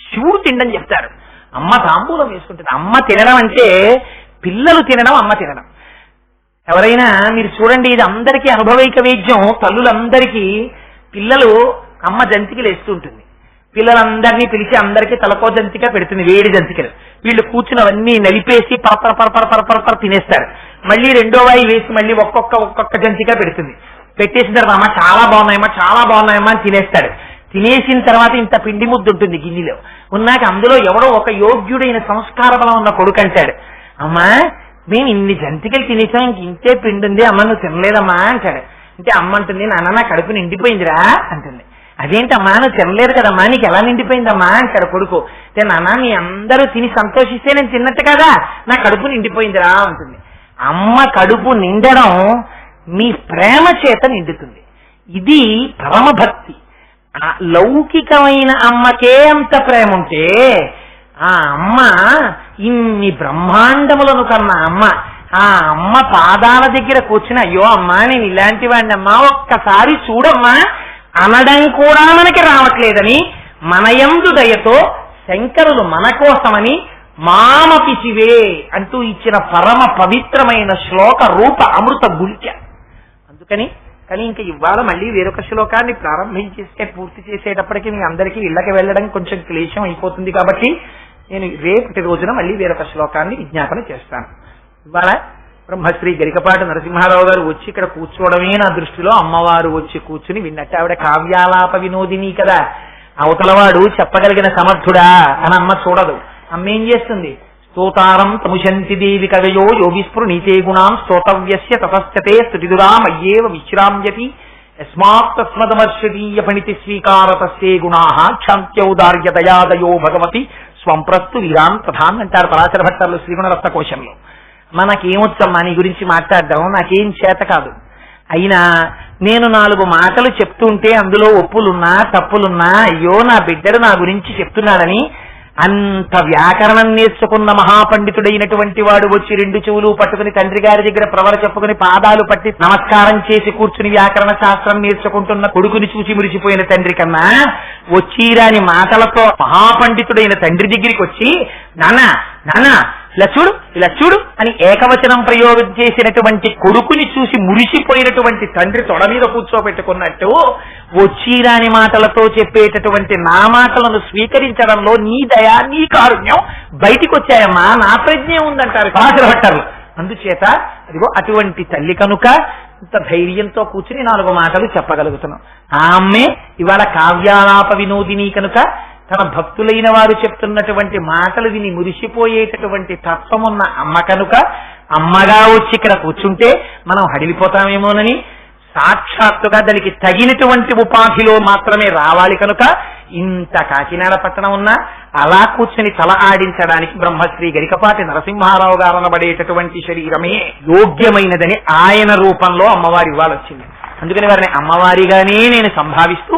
Speaker 2: శివుడు తిండని చెప్తారు. అమ్మ తాంబూలం వేసుకుంటుంది. అమ్మ తినడం అంటే పిల్లలు తినడం, అమ్మ తినడం. ఎవరైనా మీరు చూడండి, ఇది అందరికీ అనుభవైక వేద్యం. తల్లులందరికీ పిల్లలు అమ్మ జంతికలు వేస్తూ ఉంటుంది. పిల్లలందరినీ పిలిచి అందరికీ తలకో జంతిక పెడుతుంది, వేడి జంతికలు. వీళ్ళు కూర్చున్నవన్నీ నలిపేసి పరపర పరపర పరపర తినేస్తారు. మళ్ళీ రెండో వాయి వేసి మళ్ళీ ఒక్కొక్క జంతిక పెడుతుంది. పెట్టేసిన తర్వాత అమ్మ చాలా బాగున్నాయమ్మా చాలా బాగున్నాయమ్మా అని తినేస్తాడు. తినేసిన తర్వాత ఇంత పిండి ముద్దు ఉంటుంది గిన్నెలో. ఉన్నాక అందులో ఎవడో ఒక యోగ్యుడైన సంస్కార బలం ఉన్న కొడుకు అంటాడు, అమ్మా మేము ఇన్ని జంతికలు తినేసాం, ఇంక ఇంతే పిండి ఉంది, అమ్మ నువ్వు తినలేదమ్మా అంటాడు. అంటే అమ్మ అంటుంది, నాన్న నా కడుపు నిండిపోయిందిరా అంటుంది. అదేంటమ్మా నువ్వు తినలేదు కదమ్మా, నీకు ఎలా నిండిపోయిందమ్మా అంటాడు కొడుకు. అంటే నాన్న మీ అందరూ తిని సంతోషిస్తే నేను తిన్నట్టు కదా, నా కడుపు నిండిపోయిందిరా అంటుంది. అమ్మ కడుపు నిండడం మీ ప్రేమ చేత నిండుతుంది. ఇది పరమభక్తి. లౌకికమైన అమ్మకే అంత ప్రేమ ఉంటే ఆ అమ్మ ఇన్ని బ్రహ్మాండములను కన్నా అమ్మ, ఆ అమ్మ పాదాల దగ్గర కూర్చుని అయ్యో అమ్మా నేను ఇలాంటి వాడిని అమ్మా ఒక్కసారి చూడమ్మా అనడం కూడా మనకి రావట్లేదని మనయందు దయతో శంకరులు మన కోసమని మామపి శివే అంటూ ఇచ్చిన పరమ పవిత్రమైన శ్లోక రూప అమృత గుళిక. అందుకని కానీ ఇంకా ఇవాళ మళ్ళీ వేరొక శ్లోకాన్ని ప్రారంభించేస్తే పూర్తి చేసేటప్పటికి మీ అందరికీ ఇళ్ళకి వెళ్ళడం కొంచెం క్లేశం అయిపోతుంది. కాబట్టి నేను రేపటి రోజున మళ్ళీ వేరొక శ్లోకాన్ని విజ్ఞాపన చేస్తాను. ఇవాళ బ్రహ్మశ్రీ గరికపాటి నరసింహారావు గారు వచ్చి ఇక్కడ కూర్చోవడమే నా దృష్టిలో అమ్మవారు వచ్చి కూర్చుని విన్నట్టు. ఆవిడ కావ్యాలాప వినోదిని కదా, అవతలవాడు చెప్పగలిగిన సమర్థుడా అని అమ్మ చూడదు. అమ్మ ఏం చేస్తుంది, స్తోతారం తముశంతి దేవి కవయో యోగిస్పృణీతే గుణాం స్తోతవ్యస్య తతశ్చతే స్తుతిదురామయ్యేవ విశ్రామ్యతి యస్మాత్ తస్మదమర్షదీయ ఫణితి స్వీకారతస్యే గుణాః క్షాంత్యౌదార్య దయాదయో భగవతి స్వంప్రస్తు వీరాన్ ప్రధాన్ అంటారు పరాశర భట్టర్లు శ్రీగుణరత్న కోశంలో. మనకేమొచ్చమ్మా నీ గురించి మాట్లాడడం, నాకేం చేత కాదు. అయినా నేను 4 మాటలు చెప్తుంటే అందులో ఒప్పులున్నా తప్పులున్నా అయ్యో నా బిడ్డడు నా గురించి చెప్తున్నాడని అంత వ్యాకరణం నేర్చుకున్న మహాపండితుడైనటువంటి వాడు వచ్చి 2 చెవులు పట్టుకుని తండ్రి గారి దగ్గర ప్రవర చెప్పుకుని పాదాలు పట్టి నమస్కారం చేసి కూర్చుని వ్యాకరణ శాస్త్రం నేర్చుకుంటున్న కొడుకుని చూసి మురిసిపోయిన తండ్రి కన్నా వచ్చిరాని మాటలతో మహాపండితుడైన తండ్రి దగ్గరికి వచ్చి నానా నానా ఇలా చూడు అని ఏకవచనం ప్రయోగం చేసినటువంటి కొడుకుని చూసి మురిసిపోయినటువంటి తండ్రి తొడ మీద కూర్చోబెట్టుకున్నట్టు వచ్చిరాని మాటలతో చెప్పేటటువంటి నా మాటలను స్వీకరించడంలో నీ దయ నీ కారుణ్యం బయటికి వచ్చాయమ్మా, నా ప్రజ్ఞ ఉందంటారు పరాశరభట్టర్లు. అందుచేత అదిగో అటువంటి తల్లి కనుక ఇంత ధైర్యంతో కూర్చుని 4 మాటలు చెప్పగలుగుతున్నాం. ఆమె ఇవాళ కావ్యాలాప వినోదిని కనుక తన భక్తులైన వారు చెప్తున్నటువంటి మాటలు విని మురిసిపోయేటటువంటి తత్వమున్న అమ్మ కనుక అమ్మగా వచ్చి ఇక్కడ కూర్చుంటే మనం హడిలిపోతామేమోనని సాక్షాత్తుగా దానికి తగినటువంటి ఉపాధిలో మాత్రమే రావాలి కనుక ఇంత కాకినాడ పట్టణం ఉన్నా అలా కూర్చుని తల ఆడించడానికి బ్రహ్మశ్రీ గరికపాటి నరసింహారావు గారు అనబడేటటువంటి శరీరమే యోగ్యమైనదని ఆయన రూపంలో అమ్మవారి ఇవ్వాలొచ్చింది. అందుకని వారిని అమ్మవారిగానే నేను సంభావిస్తూ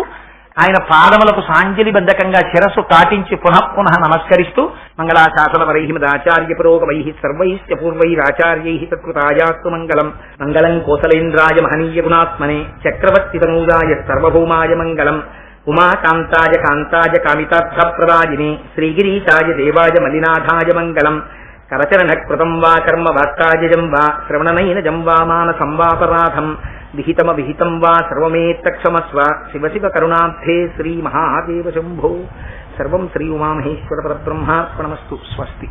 Speaker 2: ఆయన పాదములకు సాంజలి బంధకంగా శిరస్సు కాటించి పునః నమస్కరిస్తూ మంగళాశాసనవరై మదాచార్య పురోగమై సర్వైశ్చ పూర్వైరాచార్యై తత్కృతాయాస్తు మంగళం. మంగళం కోసలేంద్రాయ మహనీయ గుణాత్మనే చక్రవర్తి తనూజాయ సర్వభౌమాయ మంగళం. ఉమాకాంతాయ కాంతాయ కామితార్థప్రదాయినే శ్రీగిరీశాయ దేవాయ మలినాథాయ మంగళం. కరచరణ కృతం వా కర్మ వాక్కాయజం వా శ్రవణనైనజం వా మానసం వాపరాధం విహితం వా సర్వమేత్తక్షమస్వ. శివ శివ కరుణాబ్ధే శ్రీ మహాదేవ శంభో. సర్వం శ్రీ ఉమామహేశ్వర పరబ్రహ్మార్పణమస్తు. స్వస్తి.